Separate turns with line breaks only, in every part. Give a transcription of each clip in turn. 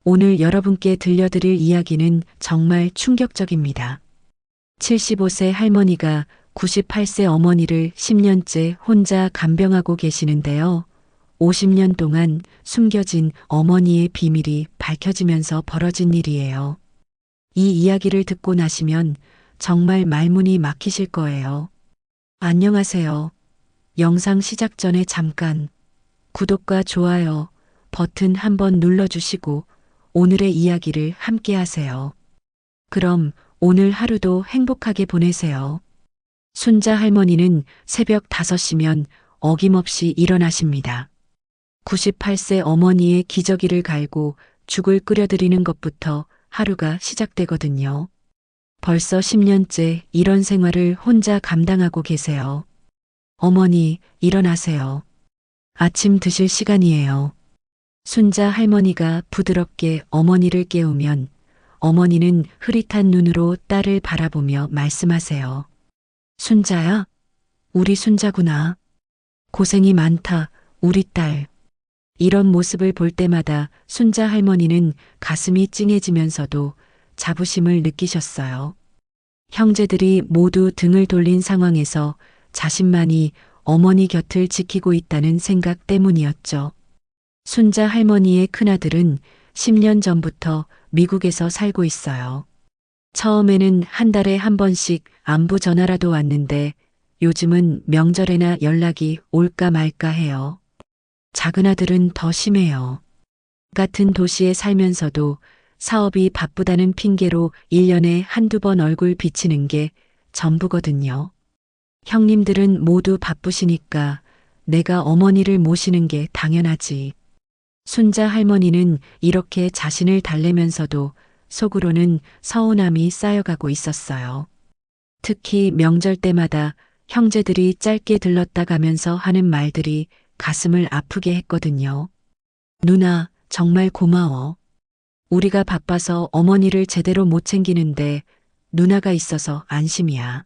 오늘 여러분께 들려드릴 이야기는 정말 충격적입니다. 75세 할머니가 98세 어머니를 10년째 혼자 간병하고 계시는데요. 50년 동안 숨겨진 어머니의 비밀이 밝혀지면서 벌어진 일이에요. 이 이야기를 듣고 나시면 정말 말문이 막히실 거예요. 안녕하세요. 영상 시작 전에 잠깐 구독과 좋아요 버튼 한번 눌러주시고 오늘의 이야기를 함께 하세요. 그럼 오늘 하루도 행복하게 보내세요. 순자 할머니는 새벽 5시면 어김없이 일어나십니다. 98세 어머니의 기저귀를 갈고 죽을 끓여드리는 것부터 하루가 시작되거든요. 벌써 10년째 이런 생활을 혼자 감당하고 계세요. 어머니, 일어나세요. 아침 드실 시간이에요. 순자 할머니가 부드럽게 어머니를 깨우면 어머니는 흐릿한 눈으로 딸을 바라보며 말씀하세요. 순자야, 우리 순자구나. 고생이 많다, 우리 딸. 이런 모습을 볼 때마다 순자 할머니는 가슴이 찡해지면서도 자부심을 느끼셨어요. 형제들이 모두 등을 돌린 상황에서 자신만이 어머니 곁을 지키고 있다는 생각 때문이었죠. 순자 할머니의 큰아들은 10년 전부터 미국에서 살고 있어요. 처음에는 한 달에 한 번씩 안부 전화라도 왔는데 요즘은 명절에나 연락이 올까 말까 해요. 작은 아들은 더 심해요. 같은 도시에 살면서도 사업이 바쁘다는 핑계로 1년에 한두 번 얼굴 비치는 게 전부거든요. 형님들은 모두 바쁘시니까 내가 어머니를 모시는 게 당연하지. 순자 할머니는 이렇게 자신을 달래면서도 속으로는 서운함이 쌓여가고 있었어요. 특히 명절 때마다 형제들이 짧게 들렀다 가면서 하는 말들이 가슴을 아프게 했거든요. 누나, 정말 고마워. 우리가 바빠서 어머니를 제대로 못 챙기는데 누나가 있어서 안심이야.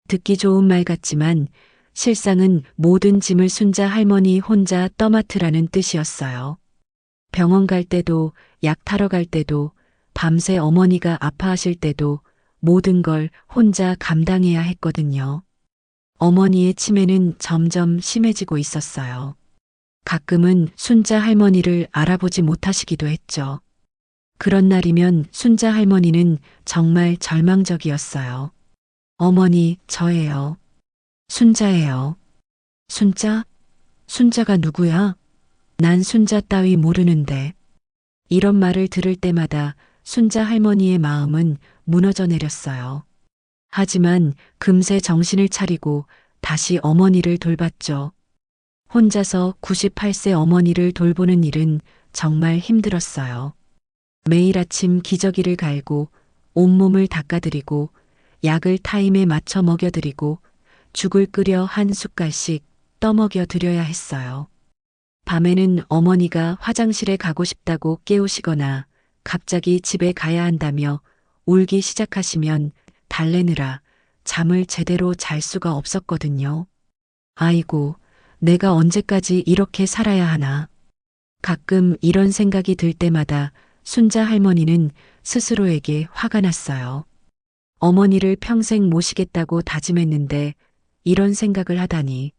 듣기 좋은 말 같지만 실상은 모든 짐을 순자 할머니 혼자 떠맡으라는 뜻이었어요. 병원 갈 때도, 약 타러 갈 때도, 밤새 어머니가 아파하실 때도 모든 걸 혼자 감당해야 했거든요. 어머니의 치매는 점점 심해지고 있었어요. 가끔은 순자 할머니를 알아보지 못하시기도 했죠. 그런 날이면 순자 할머니는 정말 절망적이었어요. 어머니, 저예요. 순자예요. 순자? 순자가 누구야? 난 순자 따위 모르는데. 이런 말을 들을 때마다 순자 할머니의 마음은 무너져 내렸어요. 하지만 금세 정신을 차리고 다시 어머니를 돌봤죠. 혼자서 98세 어머니를 돌보는 일은 정말 힘들었어요. 매일 아침 기저귀를 갈고 온몸을 닦아드리고 약을 타임에 맞춰 먹여드리고 죽을 끓여 한 숟갈씩 떠먹여 드려야 했어요. 밤에는 어머니가 화장실에 가고 싶다고 깨우시거나 갑자기 집에 가야 한다며 울기 시작하시면 달래느라 잠을 제대로 잘 수가 없었거든요. 아이고, 내가 언제까지 이렇게 살아야 하나. 가끔 이런 생각이 들 때마다 순자 할머니는 스스로에게 화가 났어요. 어머니를 평생 모시겠다고 다짐했는데 이런 생각을 하다니.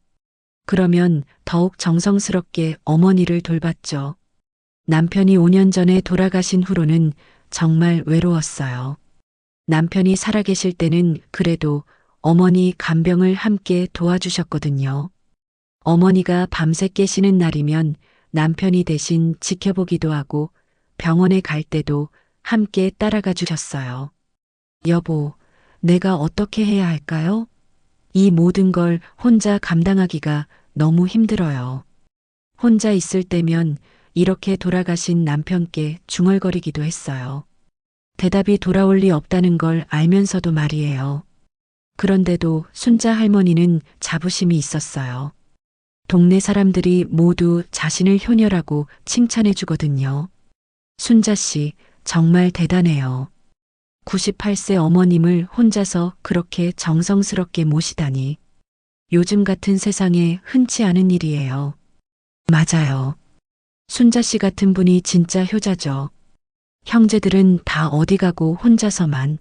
그러면 더욱 정성스럽게 어머니를 돌봤죠. 남편이 5년 전에 돌아가신 후로는 정말 외로웠어요. 남편이 살아계실 때는 그래도 어머니 간병을 함께 도와주셨거든요. 어머니가 밤새 깨시는 날이면 남편이 대신 지켜보기도 하고 병원에 갈 때도 함께 따라가 주셨어요. 여보, 내가 어떻게 해야 할까요? 이 모든 걸 혼자 감당하기가 너무 힘들어요. 혼자 있을 때면 이렇게 돌아가신 남편께 중얼거리기도 했어요. 대답이 돌아올 리 없다는 걸 알면서도 말이에요. 그런데도 순자 할머니는 자부심이 있었어요. 동네 사람들이 모두 자신을 효녀라고 칭찬해 주거든요. 순자 씨, 정말 대단해요. 98세 어머님을 혼자서 그렇게 정성스럽게 모시다니. 요즘 같은 세상에 흔치 않은 일이에요. 맞아요. 순자 씨 같은 분이 진짜 효자죠. 형제들은 다 어디 가고 혼자서만.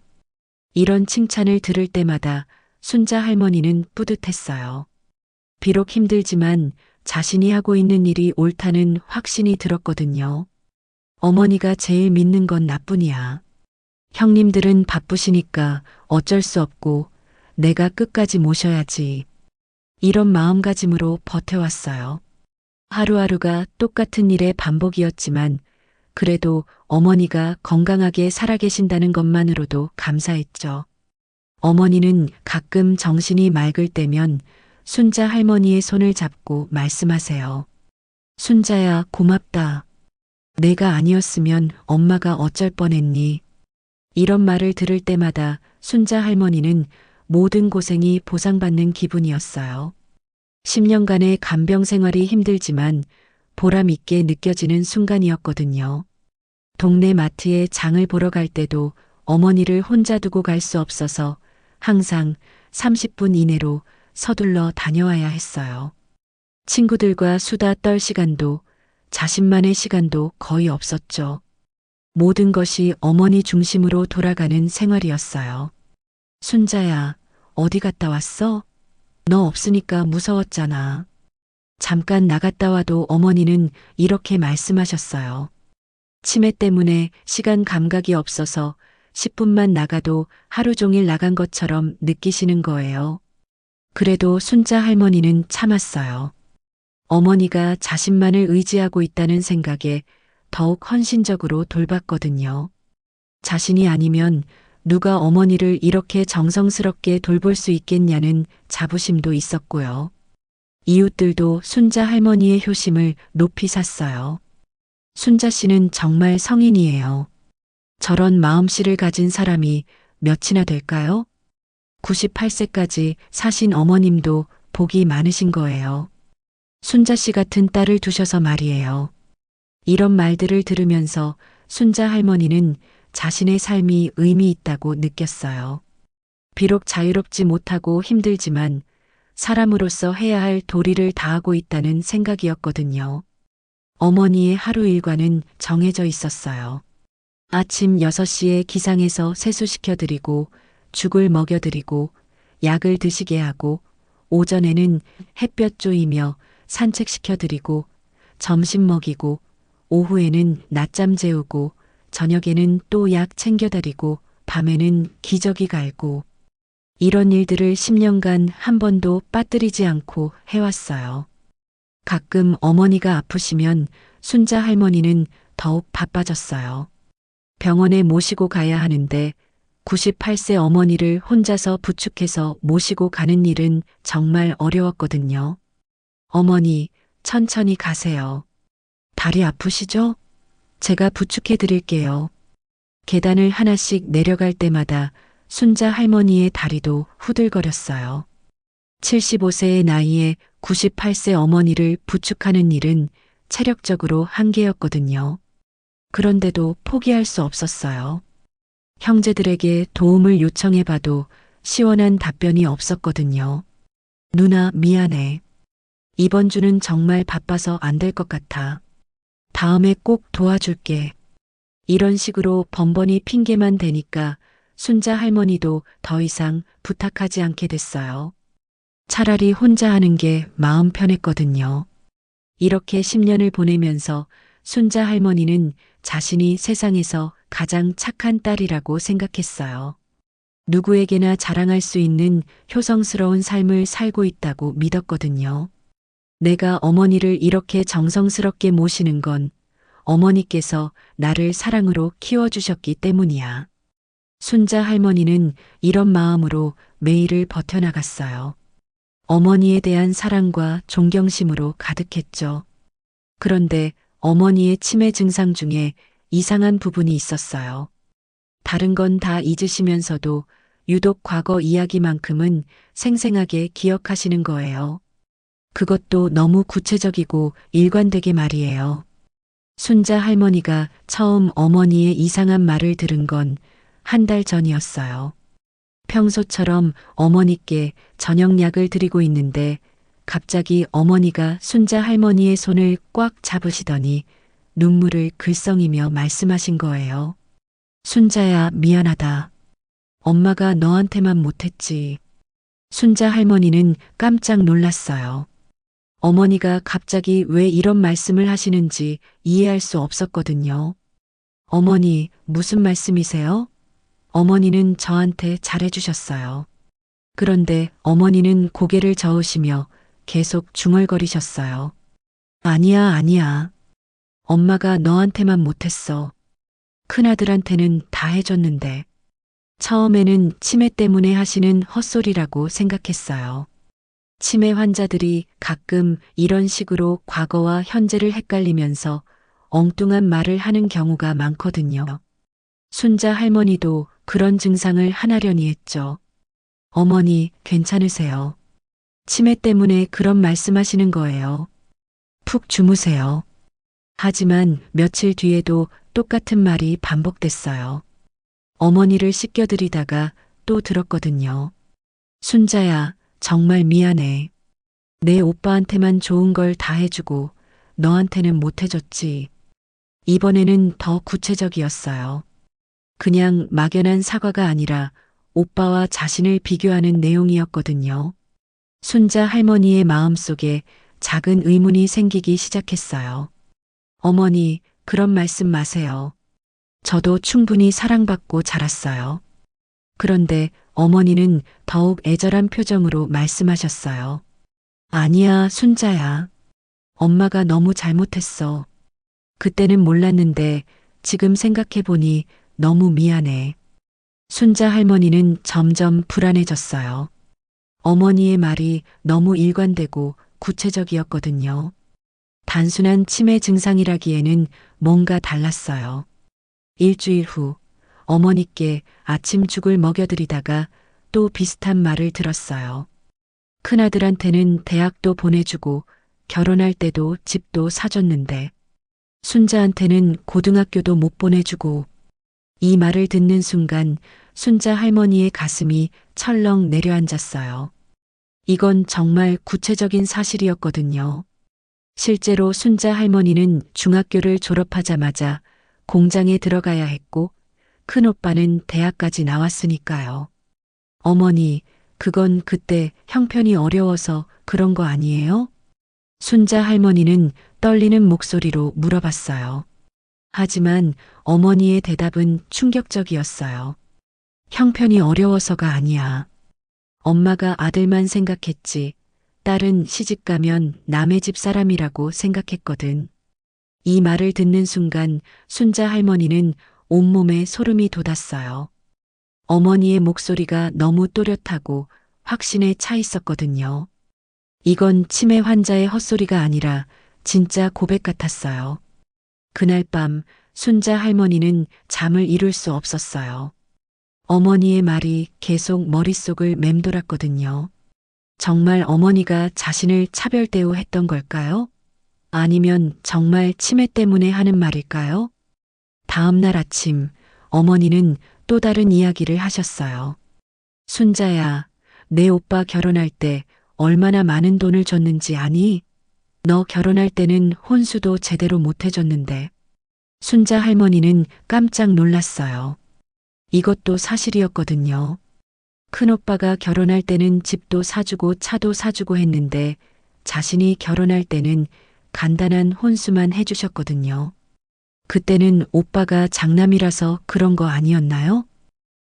이런 칭찬을 들을 때마다 순자 할머니는 뿌듯했어요. 비록 힘들지만 자신이 하고 있는 일이 옳다는 확신이 들었거든요. 어머니가 제일 믿는 건 나뿐이야. 형님들은 바쁘시니까 어쩔 수 없고 내가 끝까지 모셔야지. 이런 마음가짐으로 버텨왔어요. 하루하루가 똑같은 일의 반복이었지만 그래도 어머니가 건강하게 살아계신다는 것만으로도 감사했죠. 어머니는 가끔 정신이 맑을 때면 순자 할머니의 손을 잡고 말씀하세요. 순자야, 고맙다. 내가 아니었으면 엄마가 어쩔 뻔했니? 이런 말을 들을 때마다 순자 할머니는 모든 고생이 보상받는 기분이었어요. 10년간의 간병 생활이 힘들지만 보람 있게 느껴지는 순간이었거든요. 동네 마트에 장을 보러 갈 때도 어머니를 혼자 두고 갈 수 없어서 항상 30분 이내로 서둘러 다녀와야 했어요. 친구들과 수다 떨 시간도 자신만의 시간도 거의 없었죠. 모든 것이 어머니 중심으로 돌아가는 생활이었어요. 순자야, 어디 갔다 왔어? 너 없으니까 무서웠잖아. 잠깐 나갔다 와도 어머니는 이렇게 말씀하셨어요. 치매 때문에 시간 감각이 없어서 10분만 나가도 하루 종일 나간 것처럼 느끼시는 거예요. 그래도 순자 할머니는 참았어요. 어머니가 자신만을 의지하고 있다는 생각에 더욱 헌신적으로 돌봤거든요. 자신이 아니면 누가 어머니를 이렇게 정성스럽게 돌볼 수 있겠냐는 자부심도 있었고요. 이웃들도 순자 할머니의 효심을 높이 샀어요. 순자 씨는 정말 성인이에요. 저런 마음씨를 가진 사람이 몇이나 될까요? 98세까지 사신 어머님도 복이 많으신 거예요. 순자 씨 같은 딸을 두셔서 말이에요. 이런 말들을 들으면서 순자 할머니는 자신의 삶이 의미 있다고 느꼈어요. 비록 자유롭지 못하고 힘들지만 사람으로서 해야 할 도리를 다하고 있다는 생각이었거든요. 어머니의 하루 일과는 정해져 있었어요. 아침 6시에 기상해서 세수시켜드리고 죽을 먹여드리고 약을 드시게 하고 오전에는 햇볕 쬐이며 산책시켜드리고 점심 먹이고 오후에는 낮잠 재우고 저녁에는 또 약 챙겨드리고 밤에는 기저귀 갈고 이런 일들을 10년간 한 번도 빠뜨리지 않고 해왔어요. 가끔 어머니가 아프시면 순자 할머니는 더욱 바빠졌어요. 병원에 모시고 가야 하는데 98세 어머니를 혼자서 부축해서 모시고 가는 일은 정말 어려웠거든요. 어머니, 천천히 가세요. 다리 아프시죠? 제가 부축해 드릴게요. 계단을 하나씩 내려갈 때마다 순자 할머니의 다리도 후들거렸어요. 75세의 나이에 98세 어머니를 부축하는 일은 체력적으로 한계였거든요. 그런데도 포기할 수 없었어요. 형제들에게 도움을 요청해봐도 시원한 답변이 없었거든요. 누나, 미안해. 이번 주는 정말 바빠서 안 될 것 같아. 다음에 꼭 도와줄게. 이런 식으로 번번이 핑계만 대니까 순자 할머니도 더 이상 부탁하지 않게 됐어요. 차라리 혼자 하는 게 마음 편했거든요. 이렇게 10년을 보내면서 순자 할머니는 자신이 세상에서 가장 착한 딸이라고 생각했어요. 누구에게나 자랑할 수 있는 효성스러운 삶을 살고 있다고 믿었거든요. 내가 어머니를 이렇게 정성스럽게 모시는 건 어머니께서 나를 사랑으로 키워주셨기 때문이야. 순자 할머니는 이런 마음으로 매일을 버텨나갔어요. 어머니에 대한 사랑과 존경심으로 가득했죠. 그런데 어머니의 치매 증상 중에 이상한 부분이 있었어요. 다른 건 다 잊으시면서도 유독 과거 이야기만큼은 생생하게 기억하시는 거예요. 그것도 너무 구체적이고 일관되게 말이에요. 순자 할머니가 처음 어머니의 이상한 말을 들은 건 한 달 전이었어요. 평소처럼 어머니께 저녁약을 드리고 있는데 갑자기 어머니가 순자 할머니의 손을 꽉 잡으시더니 눈물을 글썽이며 말씀하신 거예요. 순자야, 미안하다. 엄마가 너한테만 못했지. 순자 할머니는 깜짝 놀랐어요. 어머니가 갑자기 왜 이런 말씀을 하시는지 이해할 수 없었거든요. 어머니, 무슨 말씀이세요? 어머니는 저한테 잘해주셨어요. 그런데 어머니는 고개를 저으시며 계속 중얼거리셨어요. 아니야, 아니야. 엄마가 너한테만 못했어. 큰아들한테는 다 해줬는데. 처음에는 치매 때문에 하시는 헛소리라고 생각했어요. 치매 환자들이 가끔 이런 식으로 과거와 현재를 헷갈리면서 엉뚱한 말을 하는 경우가 많거든요. 순자 할머니도 그런 증상을 하나려니 했죠. 어머니, 괜찮으세요? 치매 때문에 그런 말씀하시는 거예요. 푹 주무세요. 하지만 며칠 뒤에도 똑같은 말이 반복됐어요. 어머니를 씻겨드리다가 또 들었거든요. 순자야, 정말 미안해. 내 오빠한테만 좋은 걸 다 해주고 너한테는 못 해줬지. 이번에는 더 구체적이었어요. 그냥 막연한 사과가 아니라 오빠와 자신을 비교하는 내용이었거든요. 순자 할머니의 마음속에 작은 의문이 생기기 시작했어요. 어머니, 그런 말씀 마세요. 저도 충분히 사랑받고 자랐어요. 그런데 어머니는 더욱 애절한 표정으로 말씀하셨어요. 아니야, 순자야. 엄마가 너무 잘못했어. 그때는 몰랐는데 지금 생각해보니 너무 미안해. 순자 할머니는 점점 불안해졌어요. 어머니의 말이 너무 일관되고 구체적이었거든요. 단순한 치매 증상이라기에는 뭔가 달랐어요. 일주일 후 어머니께 아침죽을 먹여드리다가 또 비슷한 말을 들었어요. 큰아들한테는 대학도 보내주고 결혼할 때도 집도 사줬는데 순자한테는 고등학교도 못 보내주고. 이 말을 듣는 순간 순자 할머니의 가슴이 철렁 내려앉았어요. 이건 정말 구체적인 사실이었거든요. 실제로 순자 할머니는 중학교를 졸업하자마자 공장에 들어가야 했고 큰오빠는 대학까지 나왔으니까요. 어머니, 그건 그때 형편이 어려워서 그런 거 아니에요? 순자 할머니는 떨리는 목소리로 물어봤어요. 하지만 어머니의 대답은 충격적이었어요. 형편이 어려워서가 아니야. 엄마가 아들만 생각했지. 딸은 시집가면 남의 집 사람이라고 생각했거든. 이 말을 듣는 순간 순자 할머니는 온몸에 소름이 돋았어요. 어머니의 목소리가 너무 또렷하고 확신에 차 있었거든요. 이건 치매 환자의 헛소리가 아니라 진짜 고백 같았어요. 그날 밤 순자 할머니는 잠을 이룰 수 없었어요. 어머니의 말이 계속 머릿속을 맴돌았거든요. 정말 어머니가 자신을 차별 대우했던 걸까요? 아니면 정말 치매 때문에 하는 말일까요? 다음 날 아침 어머니는 또 다른 이야기를 하셨어요. 순자야, 내 오빠 결혼할 때 얼마나 많은 돈을 줬는지 아니? 너 결혼할 때는 혼수도 제대로 못 해줬는데. 순자 할머니는 깜짝 놀랐어요. 이것도 사실이었거든요. 큰오빠가 결혼할 때는 집도 사주고 차도 사주고 했는데 자신이 결혼할 때는 간단한 혼수만 해주셨거든요. 그때는 오빠가 장남이라서 그런 거 아니었나요?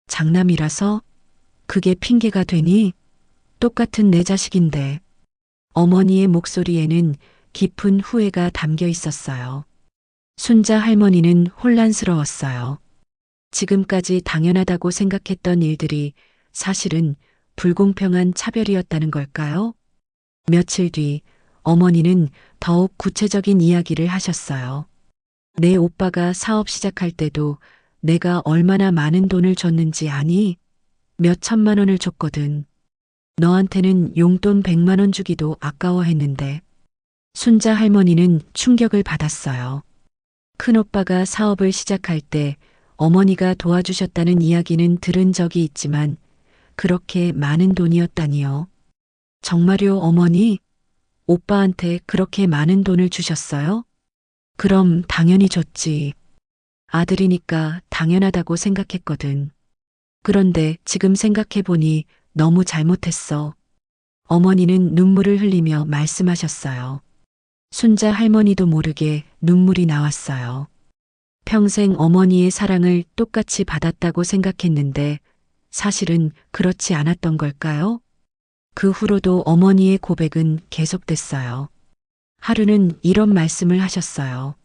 장남이라서? 그게 핑계가 되니? 똑같은 내 자식인데. 어머니의 목소리에는 깊은 후회가 담겨 있었어요. 순자 할머니는 혼란스러웠어요. 지금까지 당연하다고 생각했던 일들이 사실은 불공평한 차별이었다는 걸까요? 며칠 뒤 어머니는 더욱 구체적인 이야기를 하셨어요. 내 오빠가 사업 시작할 때도 내가 얼마나 많은 돈을 줬는지 아니? 몇 천만 원을 줬거든. 너한테는 용돈 100만 원 주기도 아까워했는데. 순자 할머니는 충격을 받았어요. 큰오빠가 사업을 시작할 때 어머니가 도와주셨다는 이야기는 들은 적이 있지만 그렇게 많은 돈이었다니요. 정말요, 어머니? 오빠한테 그렇게 많은 돈을 주셨어요? 그럼 당연히 줬지. 아들이니까 당연하다고 생각했거든. 그런데 지금 생각해보니 너무 잘못했어. 어머니는 눈물을 흘리며 말씀하셨어요. 순자 할머니도 모르게 눈물이 나왔어요. 평생 어머니의 사랑을 똑같이 받았다고 생각했는데 사실은 그렇지 않았던 걸까요? 그 후로도 어머니의 고백은 계속됐어요. 하루는 이런 말씀을 하셨어요.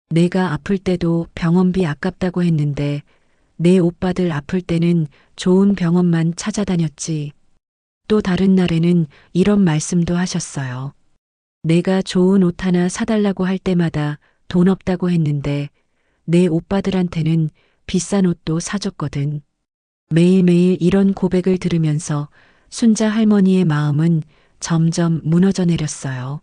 내가 아플 때도 병원비 아깝다고 했는데 내 오빠들 아플 때는 좋은 병원만 찾아다녔지. 또 다른 날에는 이런 말씀도 하셨어요. 내가 좋은 옷 하나 사달라고 할 때마다 돈 없다고 했는데 내 오빠들한테는 비싼 옷도 사줬거든. 매일매일 이런 고백을 들으면서 순자 할머니의 마음은 점점 무너져 내렸어요.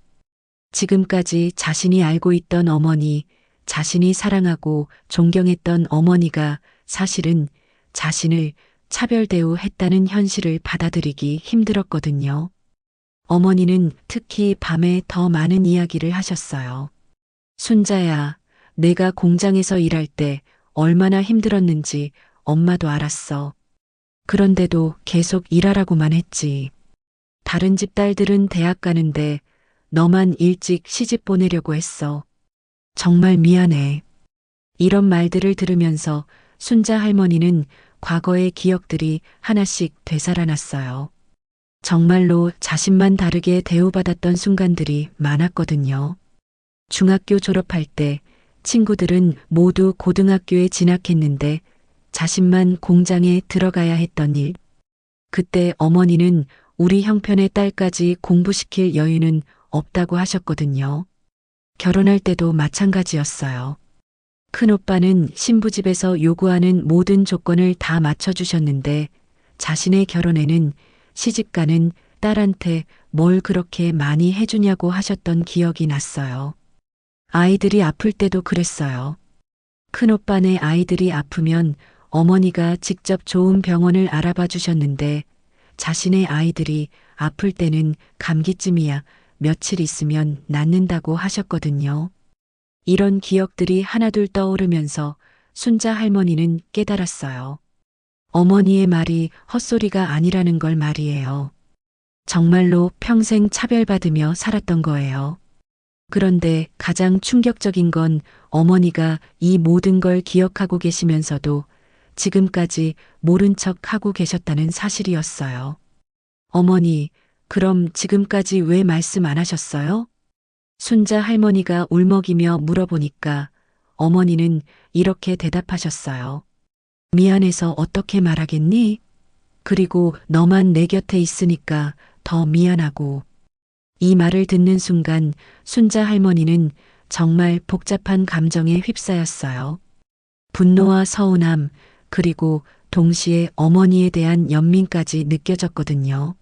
지금까지 자신이 알고 있던 어머니, 자신이 사랑하고 존경했던 어머니가 사실은 자신을 차별 대우했다는 현실을 받아들이기 힘들었거든요. 어머니는 특히 밤에 더 많은 이야기를 하셨어요. 순자야, 내가 공장에서 일할 때 얼마나 힘들었는지 엄마도 알았어. 그런데도 계속 일하라고만 했지. 다른 집 딸들은 대학 가는데 너만 일찍 시집 보내려고 했어. 정말 미안해. 이런 말들을 들으면서 순자 할머니는 과거의 기억들이 하나씩 되살아났어요. 정말로 자신만 다르게 대우받았던 순간들이 많았거든요. 중학교 졸업할 때 친구들은 모두 고등학교에 진학했는데 자신만 공장에 들어가야 했던 일. 그때 어머니는 우리 형편의 딸까지 공부시킬 여유는 없다고 하셨거든요. 결혼할 때도 마찬가지였어요. 큰오빠는 신부집에서 요구하는 모든 조건을 다 맞춰주셨는데 자신의 결혼에는 시집가는 딸한테 뭘 그렇게 많이 해주냐고 하셨던 기억이 났어요. 아이들이 아플 때도 그랬어요. 큰오빠네 아이들이 아프면 어머니가 직접 좋은 병원을 알아봐 주셨는데 자신의 아이들이 아플 때는 감기쯤이야 며칠 있으면 낫는다고 하셨거든요. 이런 기억들이 하나둘 떠오르면서 순자 할머니는 깨달았어요. 어머니의 말이 헛소리가 아니라는 걸 말이에요. 정말로 평생 차별받으며 살았던 거예요. 그런데 가장 충격적인 건 어머니가 이 모든 걸 기억하고 계시면서도 지금까지 모른 척 하고 계셨다는 사실이었어요. 어머니, 그럼 지금까지 왜 말씀 안 하셨어요? 순자 할머니가 울먹이며 물어보니까 어머니는 이렇게 대답하셨어요. 미안해서 어떻게 말하겠니? 그리고 너만 내 곁에 있으니까 더 미안하고. 이 말을 듣는 순간 순자 할머니는 정말 복잡한 감정에 휩싸였어요. 분노와 서운함, 그리고 동시에 어머니에 대한 연민까지 느껴졌거든요.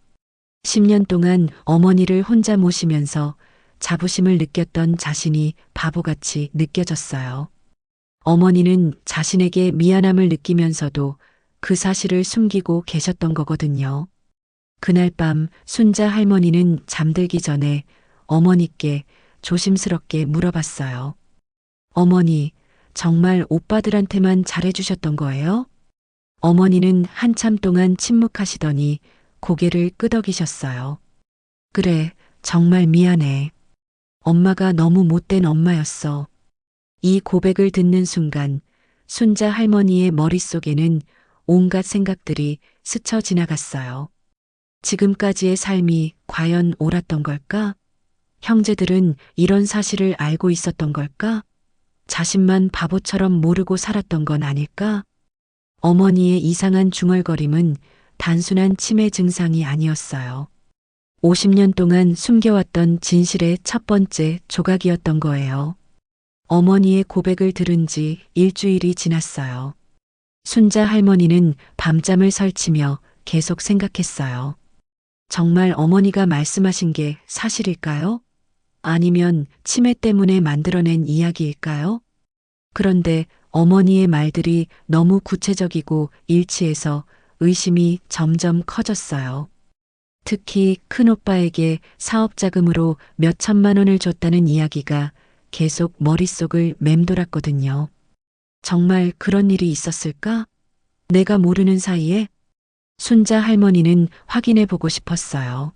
10년 동안 어머니를 혼자 모시면서 자부심을 느꼈던 자신이 바보같이 느껴졌어요. 어머니는 자신에게 미안함을 느끼면서도 그 사실을 숨기고 계셨던 거거든요. 그날 밤 순자 할머니는 잠들기 전에 어머니께 조심스럽게 물어봤어요. 어머니, 정말 오빠들한테만 잘해주셨던 거예요? 어머니는 한참 동안 침묵하시더니 고개를 끄덕이셨어요. 그래, 정말 미안해. 엄마가 너무 못된 엄마였어. 이 고백을 듣는 순간 순자 할머니의 머릿속에는 온갖 생각들이 스쳐 지나갔어요. 지금까지의 삶이 과연 옳았던 걸까? 형제들은 이런 사실을 알고 있었던 걸까? 자신만 바보처럼 모르고 살았던 건 아닐까? 어머니의 이상한 중얼거림은 단순한 치매 증상이 아니었어요. 50년 동안 숨겨왔던 진실의 첫 번째 조각이었던 거예요. 어머니의 고백을 들은 지 일주일이 지났어요. 순자 할머니는 밤잠을 설치며 계속 생각했어요. 정말 어머니가 말씀하신 게 사실일까요? 아니면 치매 때문에 만들어낸 이야기일까요? 그런데 어머니의 말들이 너무 구체적이고 일치해서 의심이 점점 커졌어요. 특히 큰오빠에게 사업 자금으로 몇 천만 원을 줬다는 이야기가 계속 머릿속을 맴돌았거든요. 정말 그런 일이 있었을까? 내가 모르는 사이에? 순자 할머니는 확인해 보고 싶었어요.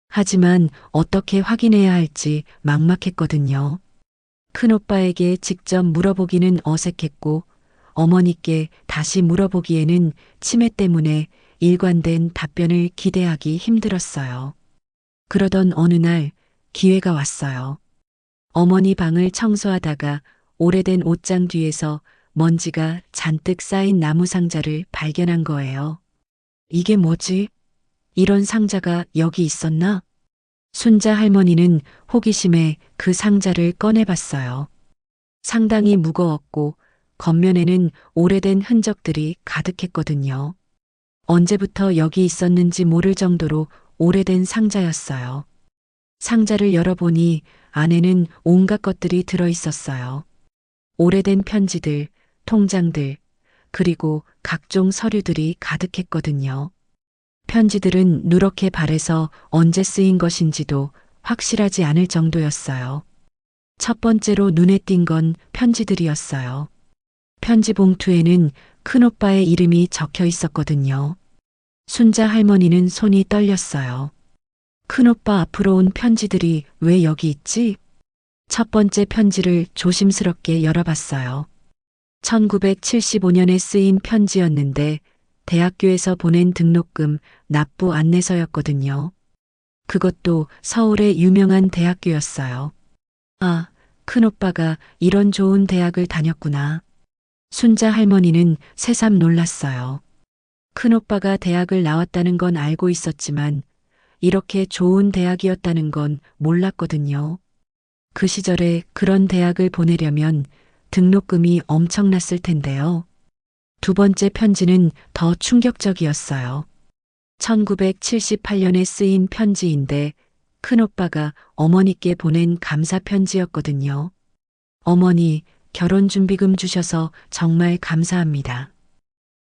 하지만 어떻게 확인해야 할지 막막했거든요. 큰오빠에게 직접 물어보기는 어색했고 어머니께 다시 물어보기에는 치매 때문에 일관된 답변을 기대하기 힘들었어요. 그러던 어느 날 기회가 왔어요. 어머니 방을 청소하다가 오래된 옷장 뒤에서 먼지가 잔뜩 쌓인 나무 상자를 발견한 거예요. 이게 뭐지? 이런 상자가 여기 있었나? 순자 할머니는 호기심에 그 상자를 꺼내봤어요. 상당히 무거웠고 겉면에는 오래된 흔적들이 가득했거든요. 언제부터 여기 있었는지 모를 정도로 오래된 상자였어요. 상자를 열어보니 안에는 온갖 것들이 들어 있었어요. 오래된 편지들, 통장들, 그리고 각종 서류들이 가득했거든요. 편지들은 누렇게 발해서 언제 쓰인 것인지도 확실하지 않을 정도였어요. 첫 번째로 눈에 띈 건 편지들이었어요. 편지 봉투에는 큰오빠의 이름이 적혀 있었거든요. 순자 할머니는 손이 떨렸어요. 큰오빠 앞으로 온 편지들이 왜 여기 있지? 첫 번째 편지를 조심스럽게 열어봤어요. 1975년에 쓰인 편지였는데 대학교에서 보낸 등록금 납부 안내서였거든요. 그것도 서울의 유명한 대학교였어요. 아, 큰오빠가 이런 좋은 대학을 다녔구나. 순자 할머니는 새삼 놀랐어요. 큰오빠가 대학을 나왔다는 건 알고 있었지만 이렇게 좋은 대학이었다는 건 몰랐거든요. 그 시절에 그런 대학을 보내려면 등록금이 엄청났을 텐데요. 두 번째 편지는 더 충격적이었어요. 1978년에 쓰인 편지인데 큰오빠가 어머니께 보낸 감사 편지였거든요. 어머니, 결혼준비금 주셔서 정말 감사합니다.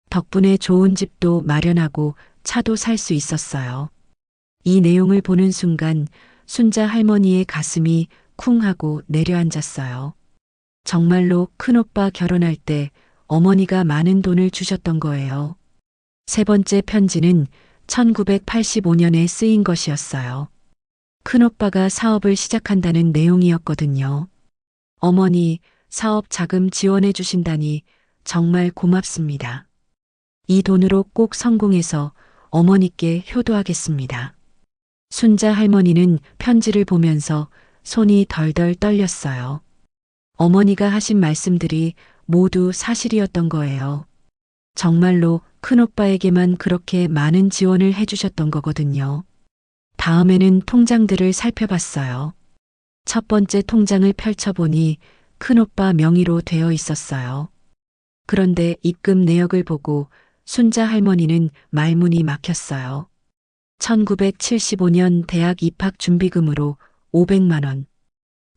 덕분에 좋은 집도 마련하고 차도 살 수 있었어요. 이 내용을 보는 순간 순자 할머니의 가슴이 쿵 하고 내려앉았어요. 정말로 큰오빠 결혼할 때 어머니가 많은 돈을 주셨던 거예요. 세 번째 편지는 1985년에 쓰인 것이었어요. 큰오빠가 사업을 시작한다는 내용이었거든요. 어머니, 사업 자금 지원해 주신다니 정말 고맙습니다. 이 돈으로 꼭 성공해서 어머니께 효도하겠습니다. 순자 할머니는 편지를 보면서 손이 덜덜 떨렸어요. 어머니가 하신 말씀들이 모두 사실이었던 거예요. 정말로 큰오빠에게만 그렇게 많은 지원을 해주셨던 거거든요. 다음에는 통장들을 살펴봤어요. 첫 번째 통장을 펼쳐보니 큰오빠 명의로 되어 있었어요. 그런데 입금 내역을 보고 순자 할머니는 말문이 막혔어요. 1975년 대학 입학 준비금으로 500만 원.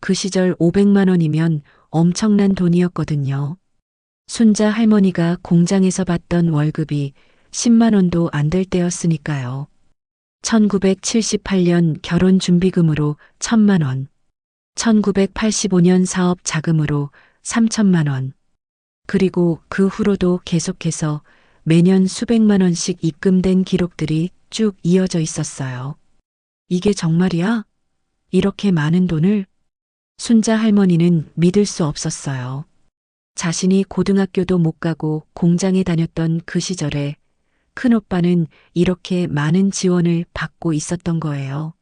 그 시절 500만 원이면 엄청난 돈이었거든요. 순자 할머니가 공장에서 받던 월급이 10만 원도 안 될 때였으니까요. 1978년 결혼 준비금으로 1,000만 원. 1985년 사업 자금으로 3천만 원. 그리고 그 후로도 계속해서 매년 수백만 원씩 입금된 기록들이 쭉 이어져 있었어요. 이게 정말이야? 이렇게 많은 돈을? 순자 할머니는 믿을 수 없었어요. 자신이 고등학교도 못 가고 공장에 다녔던 그 시절에 큰오빠는 이렇게 많은 지원을 받고 있었던 거예요.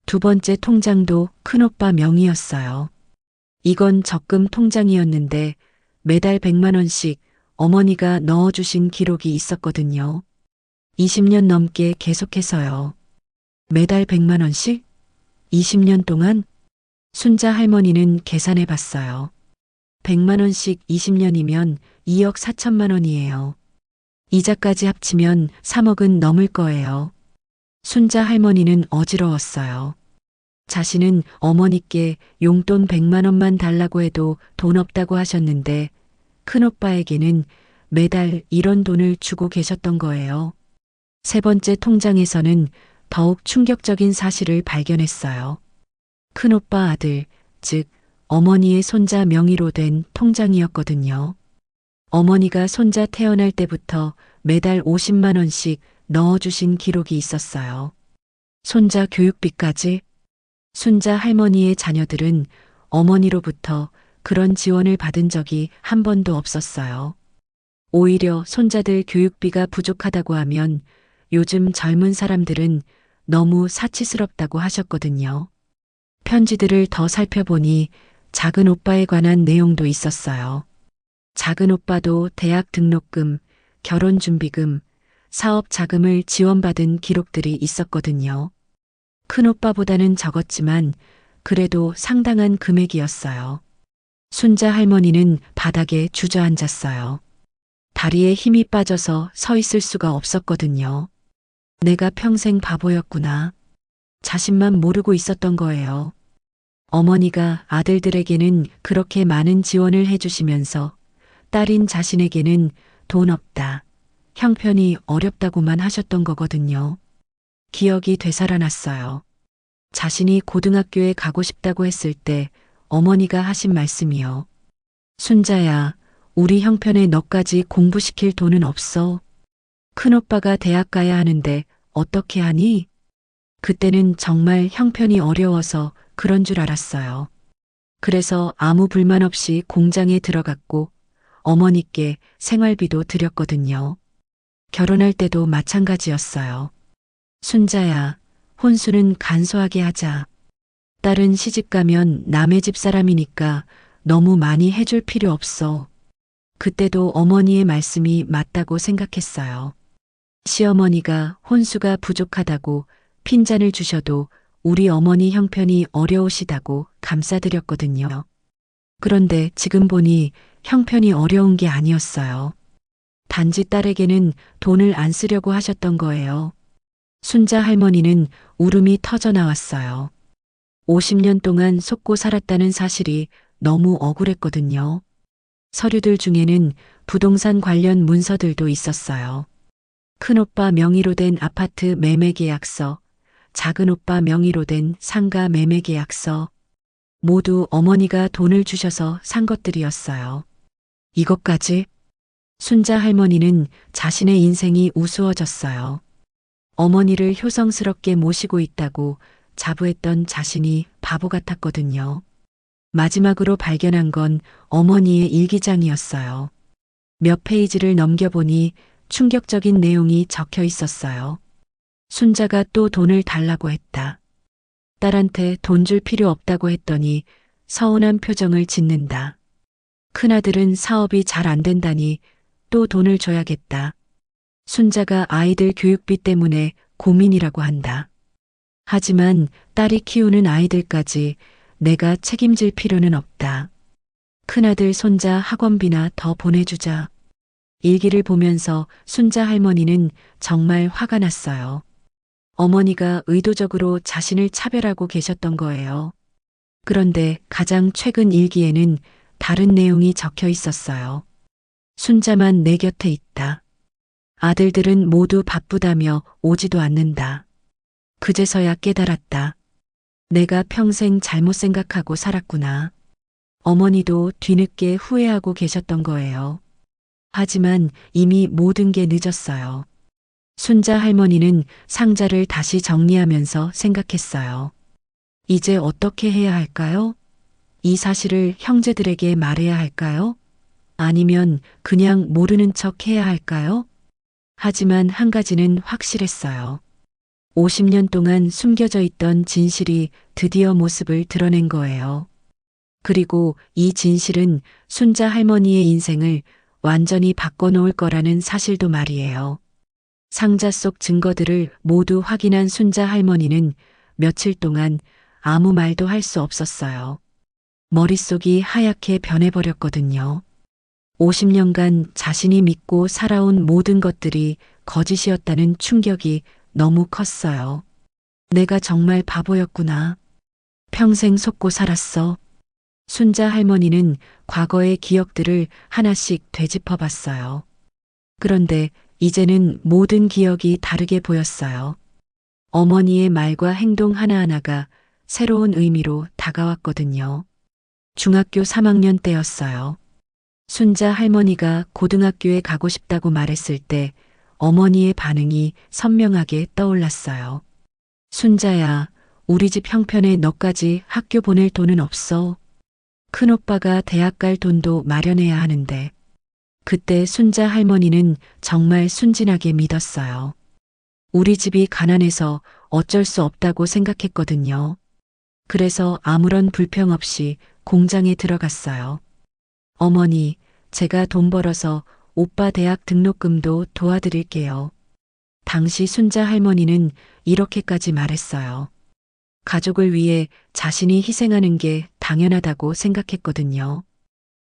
두 번째 통장도 큰오빠 명의였어요. 이건 적금 통장이었는데 매달 100만 원씩 어머니가 넣어주신 기록이 있었거든요. 20년 넘게 계속해서요. 매달 100만 원씩? 20년 동안? 순자 할머니는 계산해 봤어요. 100만 원씩 20년이면 2억 4천만 원이에요. 이자까지 합치면 3억은 넘을 거예요. 순자 할머니는 어지러웠어요. 자신은 어머니께 용돈 100만 원만 달라고 해도 돈 없다고 하셨는데 큰오빠에게는 매달 이런 돈을 주고 계셨던 거예요. 세 번째 통장에서는 더욱 충격적인 사실을 발견했어요. 큰오빠 아들, 즉 어머니의 손자 명의로 된 통장이었거든요. 어머니가 손자 태어날 때부터 매달 50만 원씩 넣어주신 기록이 있었어요. 손자 교육비까지. 순자 할머니의 자녀들은 어머니로부터 그런 지원을 받은 적이 한 번도 없었어요. 오히려 손자들 교육비가 부족하다고 하면 요즘 젊은 사람들은 너무 사치스럽다고 하셨거든요. 편지들을 더 살펴보니 작은 오빠에 관한 내용도 있었어요. 작은 오빠도 대학 등록금, 결혼 준비금, 사업 자금을 지원받은 기록들이 있었거든요. 큰 오빠보다는 적었지만 그래도 상당한 금액이었어요. 순자 할머니는 바닥에 주저앉았어요. 다리에 힘이 빠져서 서 있을 수가 없었거든요. 내가 평생 바보였구나. 자신만 모르고 있었던 거예요. 어머니가 아들들에게는 그렇게 많은 지원을 해주시면서 딸인 자신에게는 돈 없다, 형편이 어렵다고만 하셨던 거거든요. 기억이 되살아났어요. 자신이 고등학교에 가고 싶다고 했을 때 어머니가 하신 말씀이요. 순자야, 우리 형편에 너까지 공부시킬 돈은 없어. 큰오빠가 대학 가야 하는데 어떻게 하니? 그때는 정말 형편이 어려워서 그런 줄 알았어요. 그래서 아무 불만 없이 공장에 들어갔고 어머니께 생활비도 드렸거든요. 결혼할 때도 마찬가지였어요. 순자야, 혼수는 간소하게 하자. 딸은 시집 가면 남의 집 사람이니까 너무 많이 해줄 필요 없어. 그때도 어머니의 말씀이 맞다고 생각했어요. 시어머니가 혼수가 부족하다고 핀잔을 주셔도 우리 어머니 형편이 어려우시다고 감싸드렸거든요. 그런데 지금 보니 형편이 어려운 게 아니었어요. 단지 딸에게는 돈을 안 쓰려고 하셨던 거예요. 순자 할머니는 울음이 터져 나왔어요. 50년 동안 속고 살았다는 사실이 너무 억울했거든요. 서류들 중에는 부동산 관련 문서들도 있었어요. 큰오빠 명의로 된 아파트 매매 계약서, 작은오빠 명의로 된 상가 매매 계약서, 모두 어머니가 돈을 주셔서 산 것들이었어요. 이것까지? 순자 할머니는 자신의 인생이 우스워졌어요. 어머니를 효성스럽게 모시고 있다고 자부했던 자신이 바보 같았거든요. 마지막으로 발견한 건 어머니의 일기장이었어요. 몇 페이지를 넘겨보니 충격적인 내용이 적혀 있었어요. 순자가 또 돈을 달라고 했다. 딸한테 돈 줄 필요 없다고 했더니 서운한 표정을 짓는다. 큰아들은 사업이 잘 안 된다니 또 돈을 줘야겠다. 순자가 아이들 교육비 때문에 고민이라고 한다. 하지만 딸이 키우는 아이들까지 내가 책임질 필요는 없다. 큰아들 손자 학원비나 더 보내주자. 일기를 보면서 순자 할머니는 정말 화가 났어요. 어머니가 의도적으로 자신을 차별하고 계셨던 거예요. 그런데 가장 최근 일기에는 다른 내용이 적혀 있었어요. 순자만 내 곁에 있다. 아들들은 모두 바쁘다며 오지도 않는다. 그제서야 깨달았다. 내가 평생 잘못 생각하고 살았구나. 어머니도 뒤늦게 후회하고 계셨던 거예요. 하지만 이미 모든 게 늦었어요. 순자 할머니는 상자를 다시 정리하면서 생각했어요. 이제 어떻게 해야 할까요? 이 사실을 형제들에게 말해야 할까요? 아니면 그냥 모르는 척 해야 할까요? 하지만 한 가지는 확실했어요. 50년 동안 숨겨져 있던 진실이 드디어 모습을 드러낸 거예요. 그리고 이 진실은 순자 할머니의 인생을 완전히 바꿔놓을 거라는 사실도 말이에요. 상자 속 증거들을 모두 확인한 순자 할머니는 며칠 동안 아무 말도 할 수 없었어요. 머릿속이 하얗게 변해버렸거든요. 50년간 자신이 믿고 살아온 모든 것들이 거짓이었다는 충격이 너무 컸어요. 내가 정말 바보였구나. 평생 속고 살았어. 순자 할머니는 과거의 기억들을 하나씩 되짚어 봤어요. 그런데 이제는 모든 기억이 다르게 보였어요. 어머니의 말과 행동 하나하나가 새로운 의미로 다가왔거든요. 중학교 3학년 때였어요. 순자 할머니가 고등학교에 가고 싶다고 말했을 때 어머니의 반응이 선명하게 떠올랐어요. 순자야, 우리 집 형편에 너까지 학교 보낼 돈은 없어. 큰오빠가 대학 갈 돈도 마련해야 하는데. 그때 순자 할머니는 정말 순진하게 믿었어요. 우리 집이 가난해서 어쩔 수 없다고 생각했거든요. 그래서 아무런 불평 없이 공장에 들어갔어요. 어머니, 제가 돈 벌어서 오빠 대학 등록금도 도와드릴게요. 당시 순자 할머니는 이렇게까지 말했어요. 가족을 위해 자신이 희생하는 게 당연하다고 생각했거든요.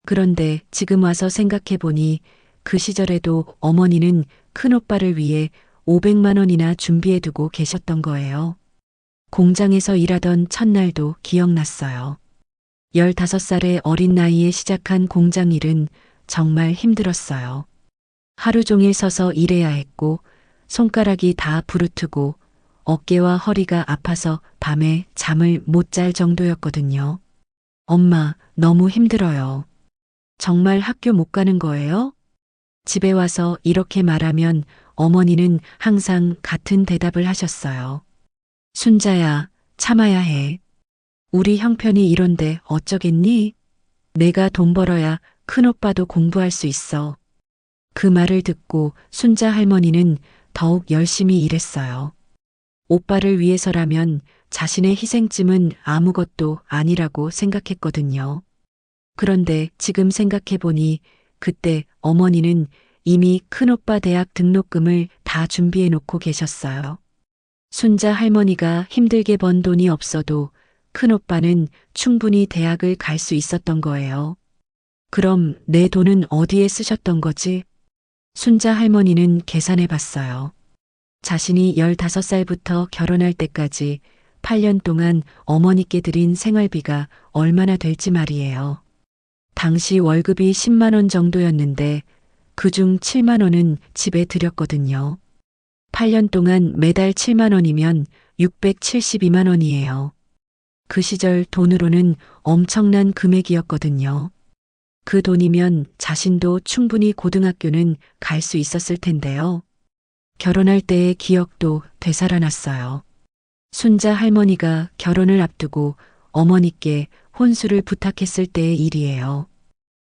그런데 지금 와서 생각해 보니 그 시절에도 어머니는 큰오빠를 위해 500만 원이나 준비해 두고 계셨던 거예요. 공장에서 일하던 첫날도 기억났어요. 15살의 어린 나이에 시작한 공장 일은 정말 힘들었어요. 하루 종일 서서 일해야 했고 손가락이 다 부르트고 어깨와 허리가 아파서 밤에 잠을 못 잘 정도였거든요. 엄마, 너무 힘들어요. 정말 학교 못 가는 거예요? 집에 와서 이렇게 말하면 어머니는 항상 같은 대답을 하셨어요. 순자야, 참아야 해. 우리 형편이 이런데 어쩌겠니? 내가 돈 벌어야 큰오빠도 공부할 수 있어. 그 말을 듣고 순자 할머니는 더욱 열심히 일했어요. 오빠를 위해서라면 자신의 희생쯤은 아무것도 아니라고 생각했거든요. 그런데 지금 생각해보니 그때 어머니는 이미 큰오빠 대학 등록금을 다 준비해 놓고 계셨어요. 순자 할머니가 힘들게 번 돈이 없어도 큰오빠는 충분히 대학을 갈 수 있었던 거예요. 그럼 내 돈은 어디에 쓰셨던 거지? 순자 할머니는 계산해 봤어요. 자신이 15살부터 결혼할 때까지 8년 동안 어머니께 드린 생활비가 얼마나 될지 말이에요. 당시 월급이 10만 원 정도였는데 그중 7만 원은 집에 드렸거든요. 8년 동안 매달 7만 원이면 672만 원이에요. 그 시절 돈으로는 엄청난 금액이었거든요. 그 돈이면 자신도 충분히 고등학교는 갈 수 있었을 텐데요. 결혼할 때의 기억도 되살아났어요. 순자 할머니가 결혼을 앞두고 어머니께 혼수를 부탁했을 때의 일이에요.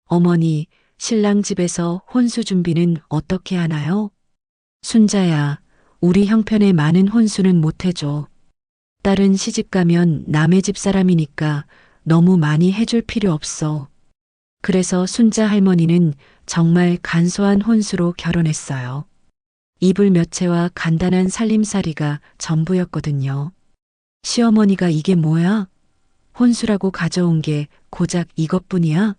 어머니, 신랑 집에서 혼수 준비는 어떻게 하나요? 순자야, 우리 형편에 많은 혼수는 못 해줘. 딸은 시집 가면 남의 집 사람이니까 너무 많이 해줄 필요 없어. 그래서 순자 할머니는 정말 간소한 혼수로 결혼했어요. 이불 몇 채와 간단한 살림살이가 전부였거든요. 시어머니가 이게 뭐야? 혼수라고 가져온 게 고작 이것뿐이야?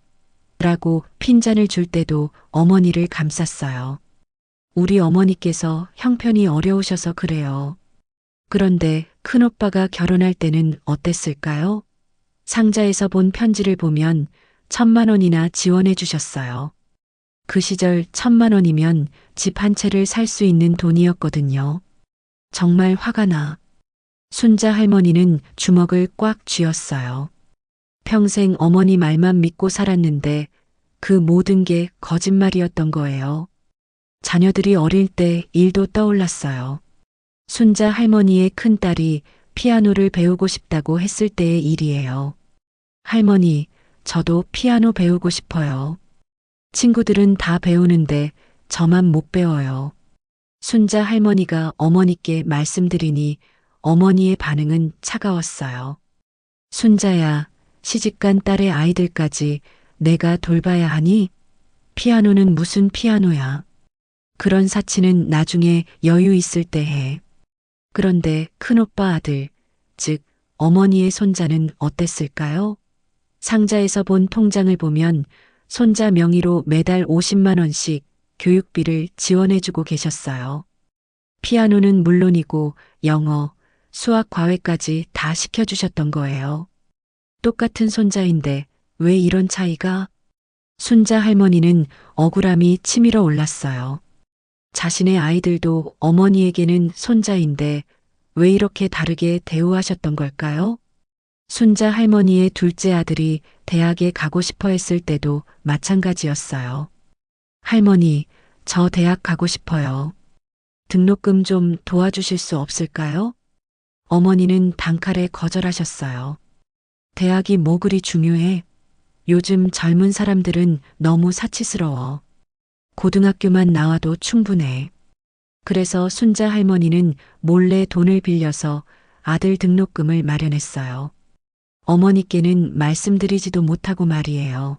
라고 핀잔을 줄 때도 어머니를 감쌌어요. 우리 어머니께서 형편이 어려우셔서 그래요. 그런데 큰오빠가 결혼할 때는 어땠을까요? 상자에서 본 편지를 보면 1,000만 원이나 지원해 주셨어요. 그 시절 1,000만 원이면 집 한 채를 살 수 있는 돈이었거든요. 정말 화가 나. 순자 할머니는 주먹을 꽉 쥐었어요. 평생 어머니 말만 믿고 살았는데 그 모든 게 거짓말이었던 거예요. 자녀들이 어릴 때 일도 떠올랐어요. 순자 할머니의 큰딸이 피아노를 배우고 싶다고 했을 때의 일이에요. 할머니, 저도 피아노 배우고 싶어요. 친구들은 다 배우는데 저만 못 배워요. 순자 할머니가 어머니께 말씀드리니 어머니의 반응은 차가웠어요. 순자야, 시집간 딸의 아이들까지 내가 돌봐야 하니? 피아노는 무슨 피아노야. 그런 사치는 나중에 여유 있을 때 해. 그런데 큰오빠 아들, 즉 어머니의 손자는 어땠을까요? 상자에서 본 통장을 보면 손자 명의로 매달 50만 원씩 교육비를 지원해주고 계셨어요. 피아노는 물론이고 영어, 수학 과외까지 다 시켜주셨던 거예요. 똑같은 손자인데 왜 이런 차이가? 순자 할머니는 억울함이 치밀어 올랐어요. 자신의 아이들도 어머니에게는 손자인데 왜 이렇게 다르게 대우하셨던 걸까요? 순자 할머니의 둘째 아들이 대학에 가고 싶어 했을 때도 마찬가지였어요. 할머니, 저 대학 가고 싶어요. 등록금 좀 도와주실 수 없을까요? 어머니는 단칼에 거절하셨어요. 대학이 뭐 그리 중요해? 요즘 젊은 사람들은 너무 사치스러워. 고등학교만 나와도 충분해. 그래서 순자 할머니는 몰래 돈을 빌려서 아들 등록금을 마련했어요. 어머니께는 말씀드리지도 못하고 말이에요.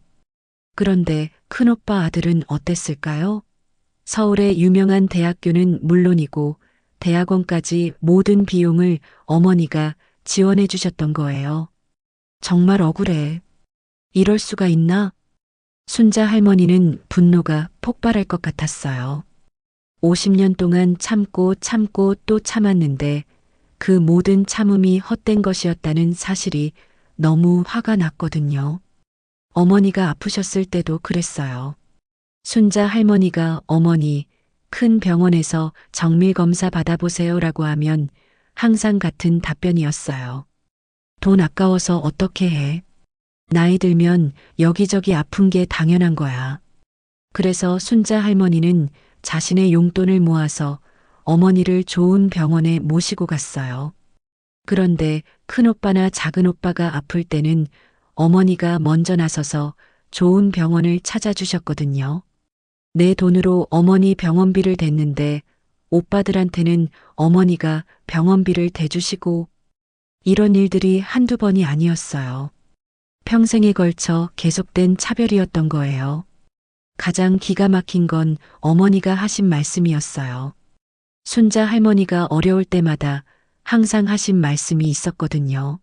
그런데 큰오빠 아들은 어땠을까요? 서울의 유명한 대학교는 물론이고 대학원까지 모든 비용을 어머니가 지원해 주셨던 거예요. 정말 억울해. 이럴 수가 있나? 순자 할머니는 분노가 폭발할 것 같았어요. 50년 동안 참고 참고 또 참았는데 그 모든 참음이 헛된 것이었다는 사실이 너무 화가 났거든요. 어머니가 아프셨을 때도 그랬어요. 순자 할머니가 어머니, 큰 병원에서 정밀검사 받아보세요라고 하면 항상 같은 답변이었어요. 돈 아까워서 어떻게 해? 나이 들면 여기저기 아픈 게 당연한 거야. 그래서 순자 할머니는 자신의 용돈을 모아서 어머니를 좋은 병원에 모시고 갔어요. 그런데 큰오빠나 작은오빠가 아플 때는 어머니가 먼저 나서서 좋은 병원을 찾아주셨거든요. 내 돈으로 어머니 병원비를 댔는데 오빠들한테는 어머니가 병원비를 대주시고 이런 일들이 한두 번이 아니었어요. 평생에 걸쳐 계속된 차별이었던 거예요. 가장 기가 막힌 건 어머니가 하신 말씀이었어요. 순자 할머니가 어려울 때마다 항상 하신 말씀이 있었거든요.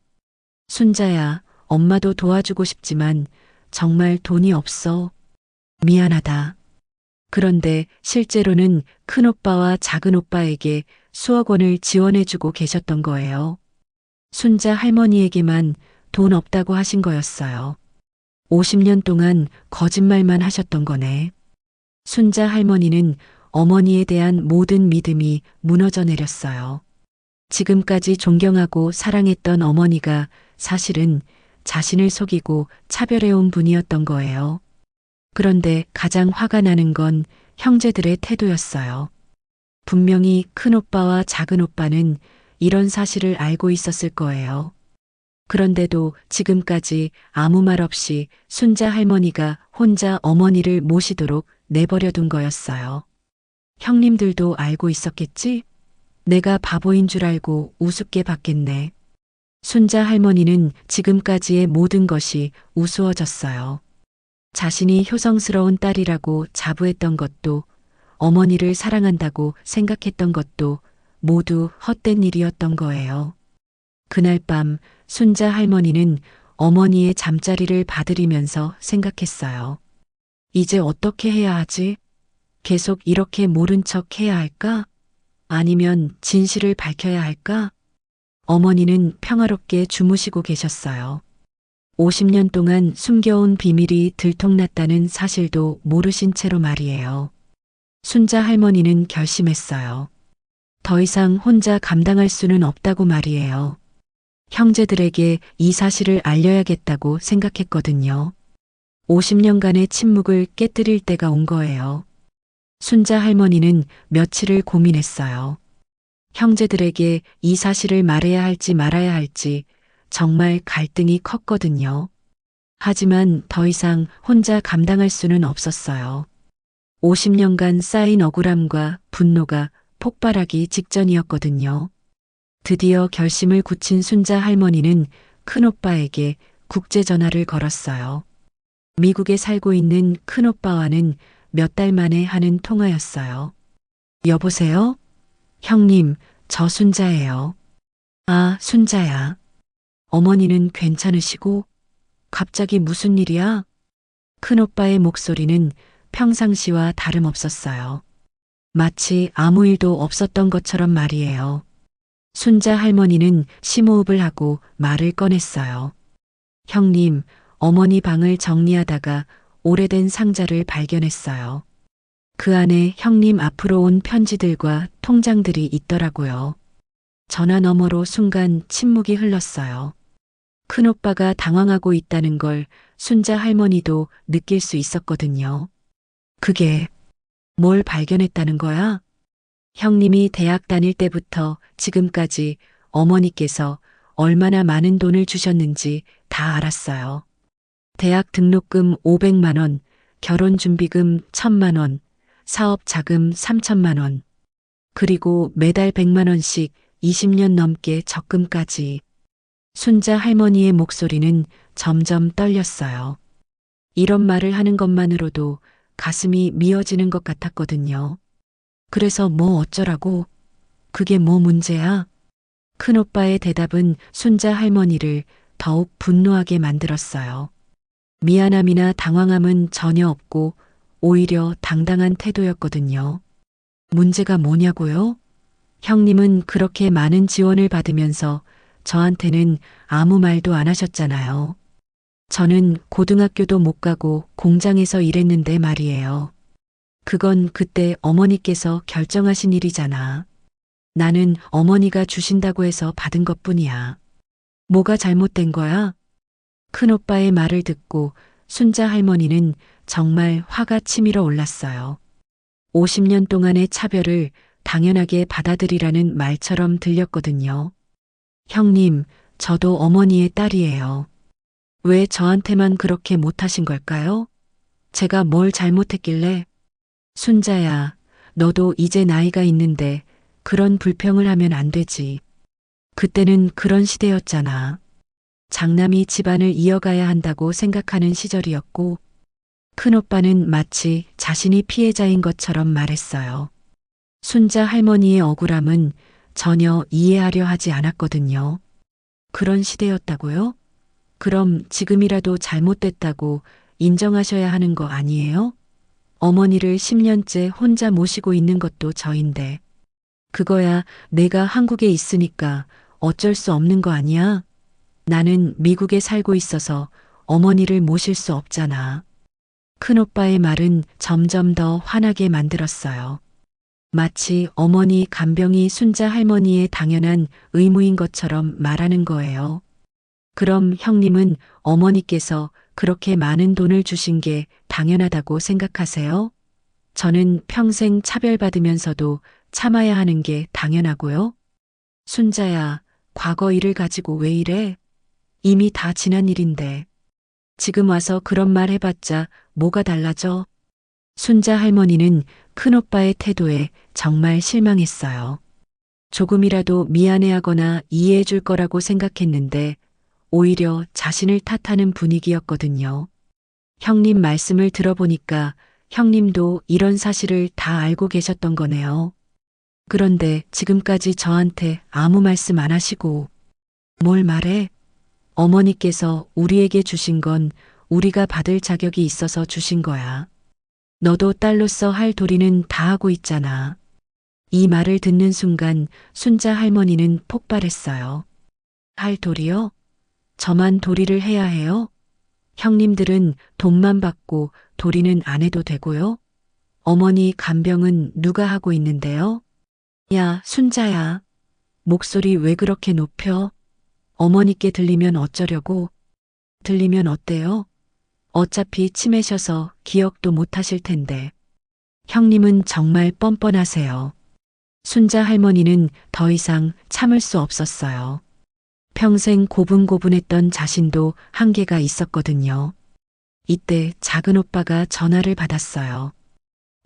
순자야, 엄마도 도와주고 싶지만 정말 돈이 없어. 미안하다. 그런데 실제로는 큰오빠와 작은오빠에게 수억 원을 지원해주고 계셨던 거예요. 순자 할머니에게만 돈 없다고 하신 거였어요. 50년 동안 거짓말만 하셨던 거네. 순자 할머니는 어머니에 대한 모든 믿음이 무너져 내렸어요. 지금까지 존경하고 사랑했던 어머니가 사실은 자신을 속이고 차별해온 분이었던 거예요. 그런데 가장 화가 나는 건 형제들의 태도였어요. 분명히 큰오빠와 작은오빠는 이런 사실을 알고 있었을 거예요. 그런데도 지금까지 아무 말 없이 순자 할머니가 혼자 어머니를 모시도록 내버려 둔 거였어요. 형님들도 알고 있었겠지? 내가 바보인 줄 알고 우습게 봤겠네. 순자 할머니는 지금까지의 모든 것이 우스워졌어요. 자신이 효성스러운 딸이라고 자부했던 것도 어머니를 사랑한다고 생각했던 것도 모두 헛된 일이었던 거예요. 그날 밤 순자 할머니는 어머니의 잠자리를 봐드리면서 생각했어요. 이제 어떻게 해야 하지? 계속 이렇게 모른 척 해야 할까? 아니면 진실을 밝혀야 할까? 어머니는 평화롭게 주무시고 계셨어요. 50년 동안 숨겨온 비밀이 들통났다는 사실도 모르신 채로 말이에요. 순자 할머니는 결심했어요. 더 이상 혼자 감당할 수는 없다고 말이에요. 형제들에게 이 사실을 알려야겠다고 생각했거든요. 50년간의 침묵을 깨뜨릴 때가 온 거예요. 순자 할머니는 며칠을 고민했어요. 형제들에게 이 사실을 말해야 할지 말아야 할지 정말 갈등이 컸거든요. 하지만 더 이상 혼자 감당할 수는 없었어요. 50년간 쌓인 억울함과 분노가 폭발하기 직전이었거든요. 드디어 결심을 굳힌 순자 할머니는 큰오빠에게 국제전화를 걸었어요. 미국에 살고 있는 큰오빠와는 몇 달 만에 하는 통화였어요. 여보세요? 형님, 저 순자예요. 아, 순자야. 어머니는 괜찮으시고? 갑자기 무슨 일이야? 큰오빠의 목소리는 평상시와 다름없었어요. 마치 아무 일도 없었던 것처럼 말이에요. 순자 할머니는 심호흡을 하고 말을 꺼냈어요. 형님, 어머니 방을 정리하다가 오래된 상자를 발견했어요. 그 안에 형님 앞으로 온 편지들과 통장들이 있더라고요. 전화 너머로 순간 침묵이 흘렀어요. 큰오빠가 당황하고 있다는 걸 순자 할머니도 느낄 수 있었거든요. 그게 뭘 발견했다는 거야? 형님이 대학 다닐 때부터 지금까지 어머니께서 얼마나 많은 돈을 주셨는지 다 알았어요. 대학 등록금 500만 원, 결혼 준비금 1000만 원, 사업 자금 3천만 원, 그리고 매달 100만 원씩 20년 넘게 적금까지. 순자 할머니의 목소리는 점점 떨렸어요. 이런 말을 하는 것만으로도 가슴이 미어지는 것 같았거든요. 그래서 뭐 어쩌라고? 그게 뭐 문제야? 큰오빠의 대답은 순자 할머니를 더욱 분노하게 만들었어요. 미안함이나 당황함은 전혀 없고 오히려 당당한 태도였거든요. 문제가 뭐냐고요? 형님은 그렇게 많은 지원을 받으면서 저한테는 아무 말도 안 하셨잖아요. 저는 고등학교도 못 가고 공장에서 일했는데 말이에요. 그건 그때 어머니께서 결정하신 일이잖아. 나는 어머니가 주신다고 해서 받은 것뿐이야. 뭐가 잘못된 거야? 큰오빠의 말을 듣고 순자 할머니는 정말 화가 치밀어 올랐어요. 50년 동안의 차별을 당연하게 받아들이라는 말처럼 들렸거든요. 형님, 저도 어머니의 딸이에요. 왜 저한테만 그렇게 못하신 걸까요? 제가 뭘 잘못했길래? 순자야, 너도 이제 나이가 있는데 그런 불평을 하면 안 되지. 그때는 그런 시대였잖아. 장남이 집안을 이어가야 한다고 생각하는 시절이었고, 큰오빠는 마치 자신이 피해자인 것처럼 말했어요. 순자 할머니의 억울함은 전혀 이해하려 하지 않았거든요. 그런 시대였다고요? 그럼 지금이라도 잘못됐다고 인정하셔야 하는 거 아니에요? 어머니를 10년째 혼자 모시고 있는 것도 저인데. 그거야 내가 한국에 있으니까 어쩔 수 없는 거 아니야? 나는 미국에 살고 있어서 어머니를 모실 수 없잖아. 큰오빠의 말은 점점 더 화나게 만들었어요. 마치 어머니 간병이 순자 할머니의 당연한 의무인 것처럼 말하는 거예요. 그럼 형님은 어머니께서 그렇게 많은 돈을 주신 게 당연하다고 생각하세요? 저는 평생 차별받으면서도 참아야 하는 게 당연하고요. 순자야, 과거 일을 가지고 왜 이래? 이미 다 지난 일인데. 지금 와서 그런 말 해봤자 뭐가 달라져? 순자 할머니는 큰오빠의 태도에 정말 실망했어요. 조금이라도 미안해하거나 이해해 줄 거라고 생각했는데 오히려 자신을 탓하는 분위기였거든요. 형님 말씀을 들어보니까 형님도 이런 사실을 다 알고 계셨던 거네요. 그런데 지금까지 저한테 아무 말씀 안 하시고 뭘 말해? 어머니께서 우리에게 주신 건 우리가 받을 자격이 있어서 주신 거야. 너도 딸로서 할 도리는 다 하고 있잖아. 이 말을 듣는 순간 순자 할머니는 폭발했어요. 할 도리요? 저만 도리를 해야 해요? 형님들은 돈만 받고 도리는 안 해도 되고요? 어머니 간병은 누가 하고 있는데요? 야, 순자야. 목소리 왜 그렇게 높여? 어머니께 들리면 어쩌려고? 들리면 어때요? 어차피 치매셔서 기억도 못 하실 텐데. 형님은 정말 뻔뻔하세요. 순자 할머니는 더 이상 참을 수 없었어요. 평생 고분고분했던 자신도 한계가 있었거든요. 이때 작은 오빠가 전화를 받았어요.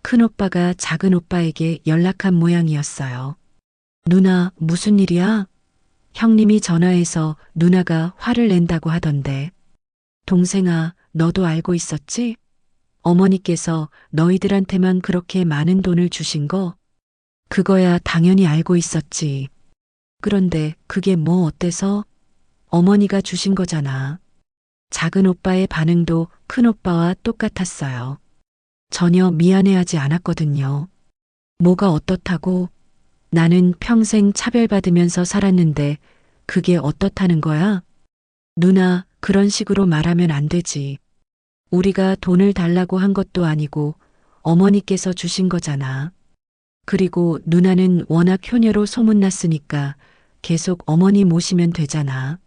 큰 오빠가 작은 오빠에게 연락한 모양이었어요. 누나, 무슨 일이야? 형님이 전화해서 누나가 화를 낸다고 하던데. 동생아, 너도 알고 있었지? 어머니께서 너희들한테만 그렇게 많은 돈을 주신 거? 그거야 당연히 알고 있었지. 그런데 그게 뭐 어때서? 어머니가 주신 거잖아. 작은 오빠의 반응도 큰 오빠와 똑같았어요. 전혀 미안해하지 않았거든요. 뭐가 어떻다고? 나는 평생 차별받으면서 살았는데 그게 어떻다는 거야? 누나, 그런 식으로 말하면 안 되지. 우리가 돈을 달라고 한 것도 아니고 어머니께서 주신 거잖아. 그리고 누나는 워낙 효녀로 소문났으니까 계속 어머니 모시면 되잖아.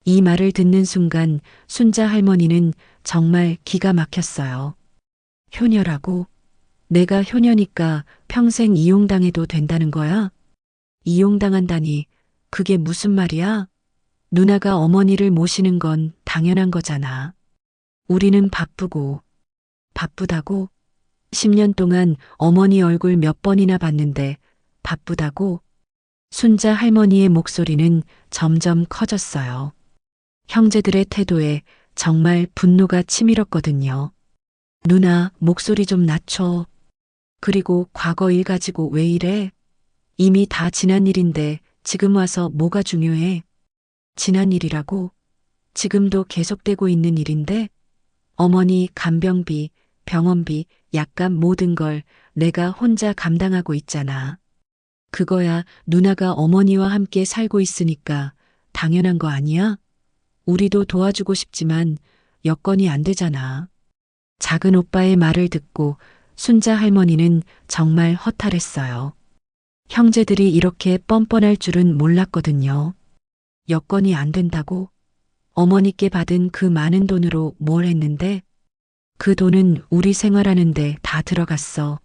이 말을 듣는 순간 순자 할머니는 정말 기가 막혔어요. 효녀라고? 내가 효녀니까 평생 이용당해도 된다는 거야? 이용당한다니, 그게 무슨 말이야? 누나가 어머니를 모시는 건 당연한 거잖아. 우리는 바쁘고, 바쁘다고? 10년 동안 어머니 얼굴 몇 번이나 봤는데, 바쁘다고? 순자 할머니의 목소리는 점점 커졌어요. 형제들의 태도에 정말 분노가 치밀었거든요. 누나, 목소리 좀 낮춰. 그리고 과거 일 가지고 왜 이래? 이미 다 지난 일인데 지금 와서 뭐가 중요해? 지난 일이라고? 지금도 계속되고 있는 일인데? 어머니 간병비, 병원비, 약간 모든 걸 내가 혼자 감당하고 있잖아. 그거야 누나가 어머니와 함께 살고 있으니까 당연한 거 아니야? 우리도 도와주고 싶지만 여건이 안 되잖아. 작은 오빠의 말을 듣고 순자 할머니는 정말 허탈했어요. 형제들이 이렇게 뻔뻔할 줄은 몰랐거든요. 여건이 안 된다고? 어머니께 받은 그 많은 돈으로 뭘 했는데? 그 돈은 우리 생활하는데 다 들어갔어.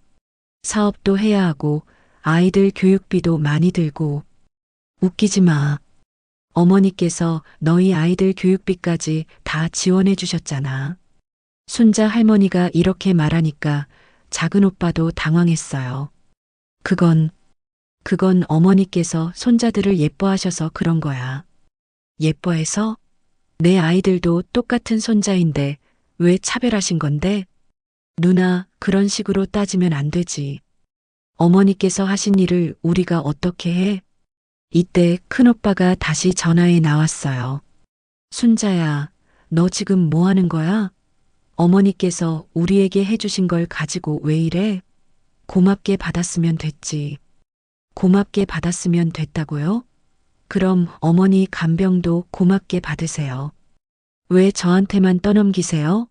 사업도 해야 하고 아이들 교육비도 많이 들고. 웃기지 마. 어머니께서 너희 아이들 교육비까지 다 지원해 주셨잖아. 순자 할머니가 이렇게 말하니까 작은 오빠도 당황했어요. 그건 어머니께서 손자들을 예뻐하셔서 그런 거야. 예뻐해서? 내 아이들도 똑같은 손자인데 왜 차별하신 건데? 누나, 그런 식으로 따지면 안 되지. 어머니께서 하신 일을 우리가 어떻게 해? 이때 큰오빠가 다시 전화에 나왔어요. 순자야, 너 지금 뭐 하는 거야? 어머니께서 우리에게 해주신 걸 가지고 왜 이래? 고맙게 받았으면 됐지. 고맙게 받았으면 됐다고요? 그럼 어머니 간병도 고맙게 받으세요. 왜 저한테만 떠넘기세요?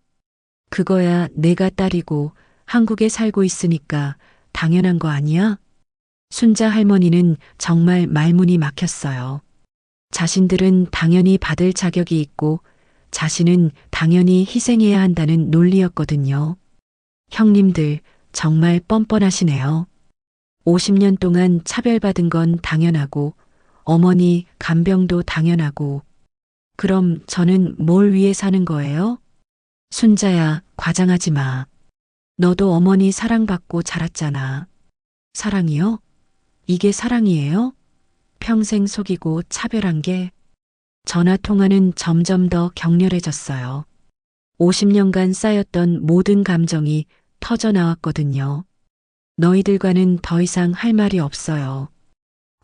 그거야 내가 딸이고 한국에 살고 있으니까 당연한 거 아니야? 순자 할머니는 정말 말문이 막혔어요. 자신들은 당연히 받을 자격이 있고 자신은 당연히 희생해야 한다는 논리였거든요. 형님들 정말 뻔뻔하시네요. 50년 동안 차별받은 건 당연하고 어머니 간병도 당연하고 그럼 저는 뭘 위해 사는 거예요? 순자야, 과장하지 마. 너도 어머니 사랑받고 자랐잖아. 사랑이요? 이게 사랑이에요? 평생 속이고 차별한 게? 전화 통화는 점점 더 격렬해졌어요. 50년간 쌓였던 모든 감정이 터져 나왔거든요. 너희들과는 더 이상 할 말이 없어요.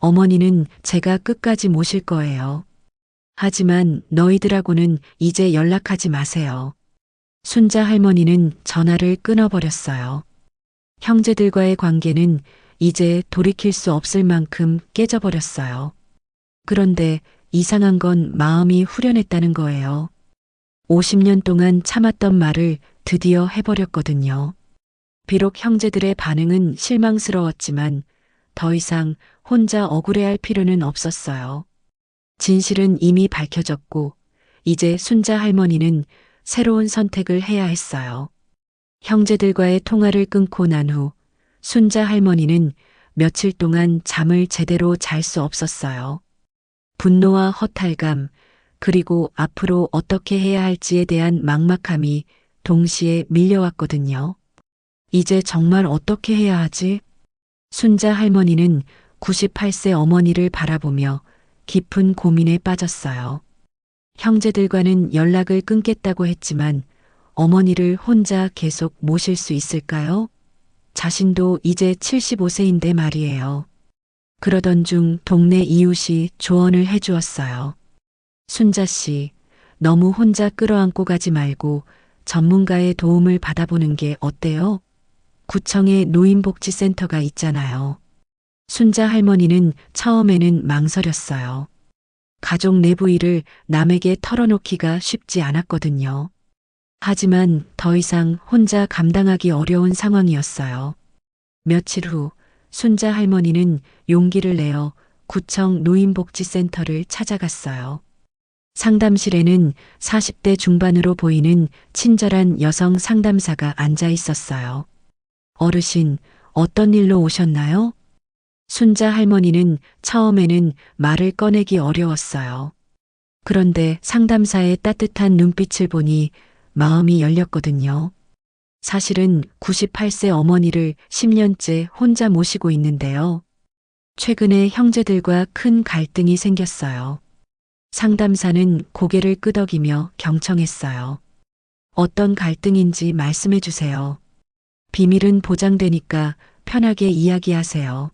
어머니는 제가 끝까지 모실 거예요. 하지만 너희들하고는 이제 연락하지 마세요. 순자 할머니는 전화를 끊어버렸어요. 형제들과의 관계는 이제 돌이킬 수 없을 만큼 깨져버렸어요. 그런데 이상한 건 마음이 후련했다는 거예요. 50년 동안 참았던 말을 드디어 해버렸거든요. 비록 형제들의 반응은 실망스러웠지만 더 이상 혼자 억울해할 필요는 없었어요. 진실은 이미 밝혀졌고 이제 순자 할머니는 새로운 선택을 해야 했어요. 형제들과의 통화를 끊고 난 후 순자 할머니는 며칠 동안 잠을 제대로 잘 수 없었어요. 분노와 허탈감, 그리고 앞으로 어떻게 해야 할지에 대한 막막함이 동시에 밀려왔거든요. 이제 정말 어떻게 해야 하지? 순자 할머니는 98세 어머니를 바라보며 깊은 고민에 빠졌어요. 형제들과는 연락을 끊겠다고 했지만 어머니를 혼자 계속 모실 수 있을까요? 자신도 이제 75세인데 말이에요. 그러던 중 동네 이웃이 조언을 해주었어요. 순자 씨, 너무 혼자 끌어안고 가지 말고 전문가의 도움을 받아보는 게 어때요? 구청에 노인복지센터가 있잖아요. 순자 할머니는 처음에는 망설였어요. 가족 내부 일을 남에게 털어놓기가 쉽지 않았거든요. 하지만 더 이상 혼자 감당하기 어려운 상황이었어요. 며칠 후 순자 할머니는 용기를 내어 구청 노인복지센터를 찾아갔어요. 상담실에는 40대 중반으로 보이는 친절한 여성 상담사가 앉아 있었어요. 어르신, 어떤 일로 오셨나요? 순자 할머니는 처음에는 말을 꺼내기 어려웠어요. 그런데 상담사의 따뜻한 눈빛을 보니 마음이 열렸거든요. 사실은 98세 어머니를 10년째 혼자 모시고 있는데요. 최근에 형제들과 큰 갈등이 생겼어요. 상담사는 고개를 끄덕이며 경청했어요. 어떤 갈등인지 말씀해 주세요. 비밀은 보장되니까 편하게 이야기하세요.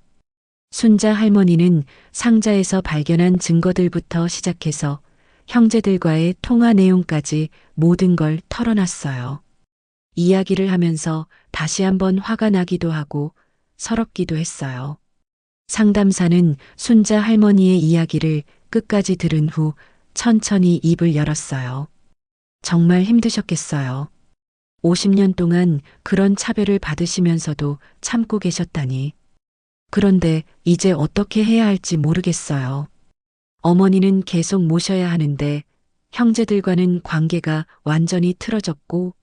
순자 할머니는 상자에서 발견한 증거들부터 시작해서 형제들과의 통화 내용까지 모든 걸 털어놨어요. 이야기를 하면서 다시 한번 화가 나기도 하고 서럽기도 했어요. 상담사는 순자 할머니의 이야기를 끝까지 들은 후 천천히 입을 열었어요. 정말 힘드셨겠어요. 50년 동안 그런 차별을 받으시면서도 참고 계셨다니. 그런데 이제 어떻게 해야 할지 모르겠어요. 어머니는 계속 모셔야 하는데 형제들과는 관계가 완전히 틀어졌고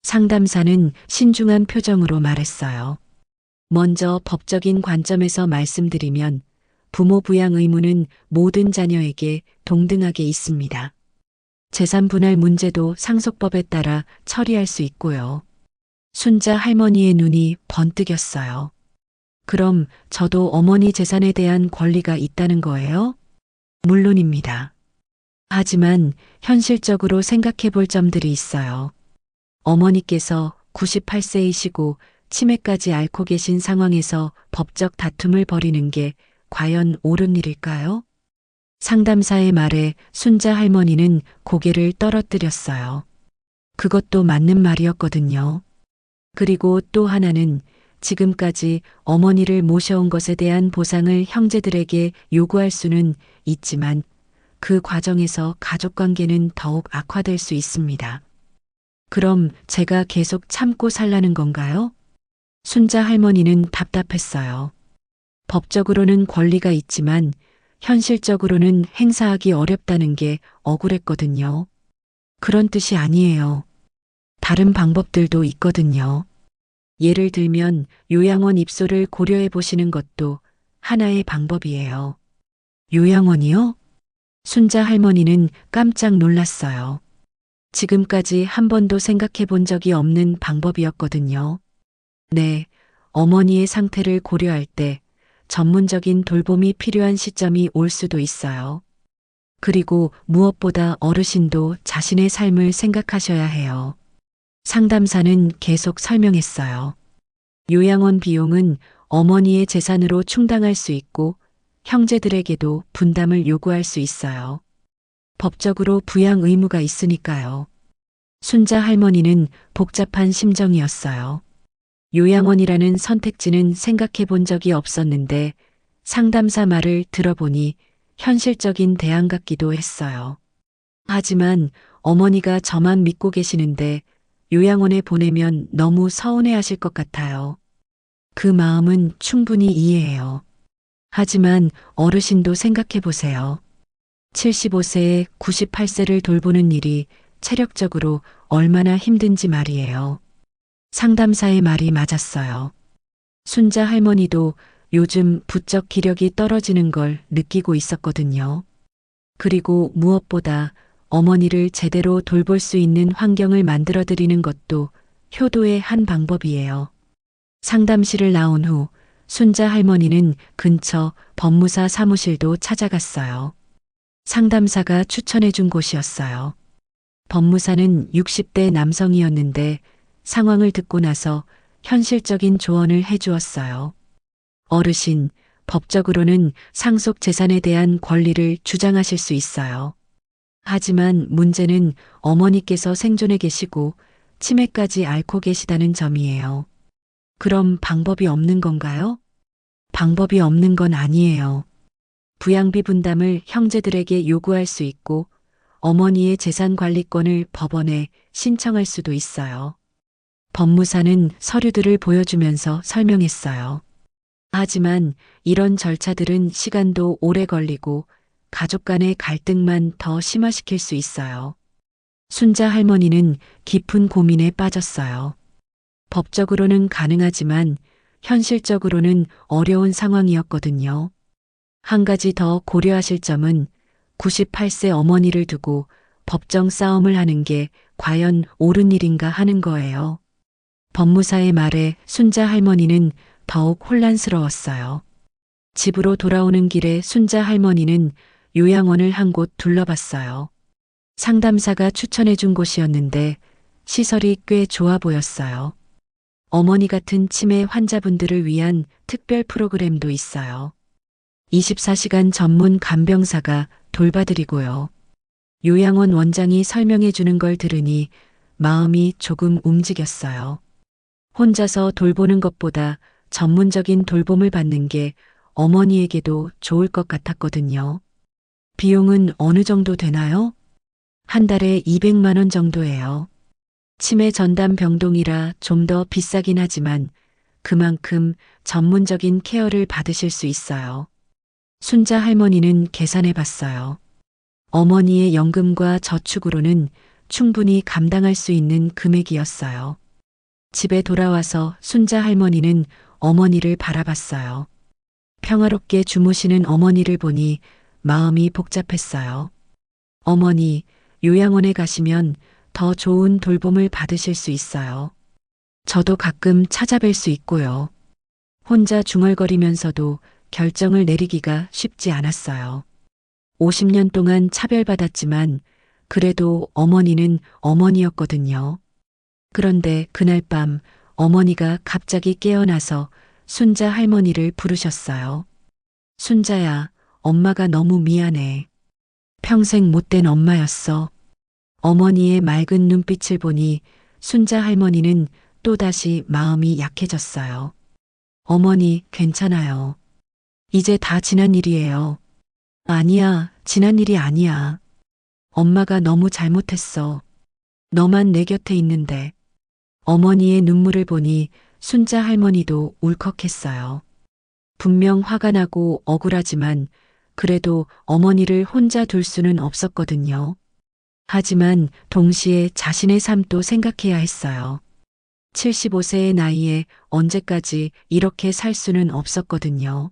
상담사는 신중한 표정으로 말했어요. 먼저 법적인 관점에서 말씀드리면 부모 부양 의무는 모든 자녀에게 동등하게 있습니다. 재산 분할 문제도 상속법에 따라 처리할 수 있고요. 순자 할머니의 눈이 번뜩였어요. 그럼 저도 어머니 재산에 대한 권리가 있다는 거예요? 물론입니다. 하지만 현실적으로 생각해 볼 점들이 있어요. 어머니께서 98세이시고 치매까지 앓고 계신 상황에서 법적 다툼을 벌이는 게 과연 옳은 일일까요? 상담사의 말에 순자 할머니는 고개를 떨어뜨렸어요. 그것도 맞는 말이었거든요. 그리고 또 하나는 지금까지 어머니를 모셔온 것에 대한 보상을 형제들에게 요구할 수는 있지만 그 과정에서 가족관계는 더욱 악화될 수 있습니다. 그럼 제가 계속 참고 살라는 건가요? 순자 할머니는 답답했어요. 법적으로는 권리가 있지만 현실적으로는 행사하기 어렵다는 게 억울했거든요. 그런 뜻이 아니에요. 다른 방법들도 있거든요. 예를 들면 요양원 입소를 고려해 보시는 것도 하나의 방법이에요. 요양원이요? 순자 할머니는 깜짝 놀랐어요. 지금까지 한 번도 생각해 본 적이 없는 방법이었거든요. 네, 어머니의 상태를 고려할 때 전문적인 돌봄이 필요한 시점이 올 수도 있어요. 그리고 무엇보다 어르신도 자신의 삶을 생각하셔야 해요. 상담사는 계속 설명했어요. 요양원 비용은 어머니의 재산으로 충당할 수 있고 형제들에게도 분담을 요구할 수 있어요. 법적으로 부양 의무가 있으니까요. 순자 할머니는 복잡한 심정이었어요. 요양원이라는 선택지는 생각해 본 적이 없었는데 상담사 말을 들어보니 현실적인 대안 같기도 했어요. 하지만 어머니가 저만 믿고 계시는데 요양원에 보내면 너무 서운해 하실 것 같아요. 그 마음은 충분히 이해해요. 하지만 어르신도 생각해 보세요. 75세에 98세를 돌보는 일이 체력적으로 얼마나 힘든지 말이에요. 상담사의 말이 맞았어요. 순자 할머니도 요즘 부쩍 기력이 떨어지는 걸 느끼고 있었거든요. 그리고 무엇보다 어머니를 제대로 돌볼 수 있는 환경을 만들어 드리는 것도 효도의 한 방법이에요. 상담실을 나온 후 순자 할머니는 근처 법무사 사무실도 찾아갔어요. 상담사가 추천해 준 곳이었어요. 법무사는 60대 남성이었는데 상황을 듣고 나서 현실적인 조언을 해주었어요. 어르신, 법적으로는 상속 재산에 대한 권리를 주장하실 수 있어요. 하지만 문제는 어머니께서 생존해 계시고 치매까지 앓고 계시다는 점이에요. 그럼 방법이 없는 건가요? 방법이 없는 건 아니에요. 부양비 분담을 형제들에게 요구할 수 있고 어머니의 재산 관리권을 법원에 신청할 수도 있어요. 법무사는 서류들을 보여주면서 설명했어요. 하지만 이런 절차들은 시간도 오래 걸리고 가족 간의 갈등만 더 심화시킬 수 있어요. 순자 할머니는 깊은 고민에 빠졌어요. 법적으로는 가능하지만 현실적으로는 어려운 상황이었거든요. 한 가지 더 고려하실 점은 98세 어머니를 두고 법정 싸움을 하는 게 과연 옳은 일인가 하는 거예요. 법무사의 말에 순자 할머니는 더욱 혼란스러웠어요. 집으로 돌아오는 길에 순자 할머니는 요양원을 한 곳 둘러봤어요. 상담사가 추천해 준 곳이었는데 시설이 꽤 좋아 보였어요. 어머니 같은 치매 환자분들을 위한 특별 프로그램도 있어요. 24시간 전문 간병사가 돌봐드리고요. 요양원 원장이 설명해 주는 걸 들으니 마음이 조금 움직였어요. 혼자서 돌보는 것보다 전문적인 돌봄을 받는 게 어머니에게도 좋을 것 같았거든요. 비용은 어느 정도 되나요? 한 달에 200만 원 정도예요. 치매 전담 병동이라 좀 더 비싸긴 하지만 그만큼 전문적인 케어를 받으실 수 있어요. 순자 할머니는 계산해 봤어요. 어머니의 연금과 저축으로는 충분히 감당할 수 있는 금액이었어요. 집에 돌아와서 순자 할머니는 어머니를 바라봤어요. 평화롭게 주무시는 어머니를 보니 마음이 복잡했어요. 어머니, 요양원에 가시면 더 좋은 돌봄을 받으실 수 있어요. 저도 가끔 찾아뵐 수 있고요. 혼자 중얼거리면서도 결정을 내리기가 쉽지 않았어요. 50년 동안 차별받았지만 그래도 어머니는 어머니였거든요. 그런데 그날 밤 어머니가 갑자기 깨어나서 순자 할머니를 부르셨어요. 순자야, 엄마가 너무 미안해. 평생 못된 엄마였어. 어머니의 맑은 눈빛을 보니 순자 할머니는 또다시 마음이 약해졌어요. 어머니, 괜찮아요. 이제 다 지난 일이에요. 아니야, 지난 일이 아니야. 엄마가 너무 잘못했어. 너만 내 곁에 있는데. 어머니의 눈물을 보니 순자 할머니도 울컥했어요. 분명 화가 나고 억울하지만 그래도 어머니를 혼자 둘 수는 없었거든요. 하지만 동시에 자신의 삶도 생각해야 했어요. 75세의 나이에 언제까지 이렇게 살 수는 없었거든요.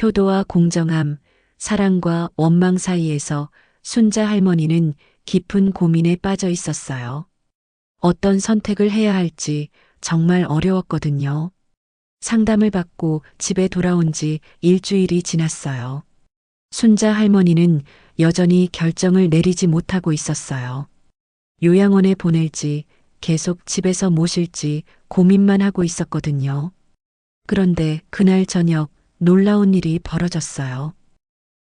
효도와 공정함, 사랑과 원망 사이에서 순자 할머니는 깊은 고민에 빠져 있었어요. 어떤 선택을 해야 할지 정말 어려웠거든요. 상담을 받고 집에 돌아온 지 일주일이 지났어요. 순자 할머니는 여전히 결정을 내리지 못하고 있었어요. 요양원에 보낼지 계속 집에서 모실지 고민만 하고 있었거든요. 그런데 그날 저녁 놀라운 일이 벌어졌어요.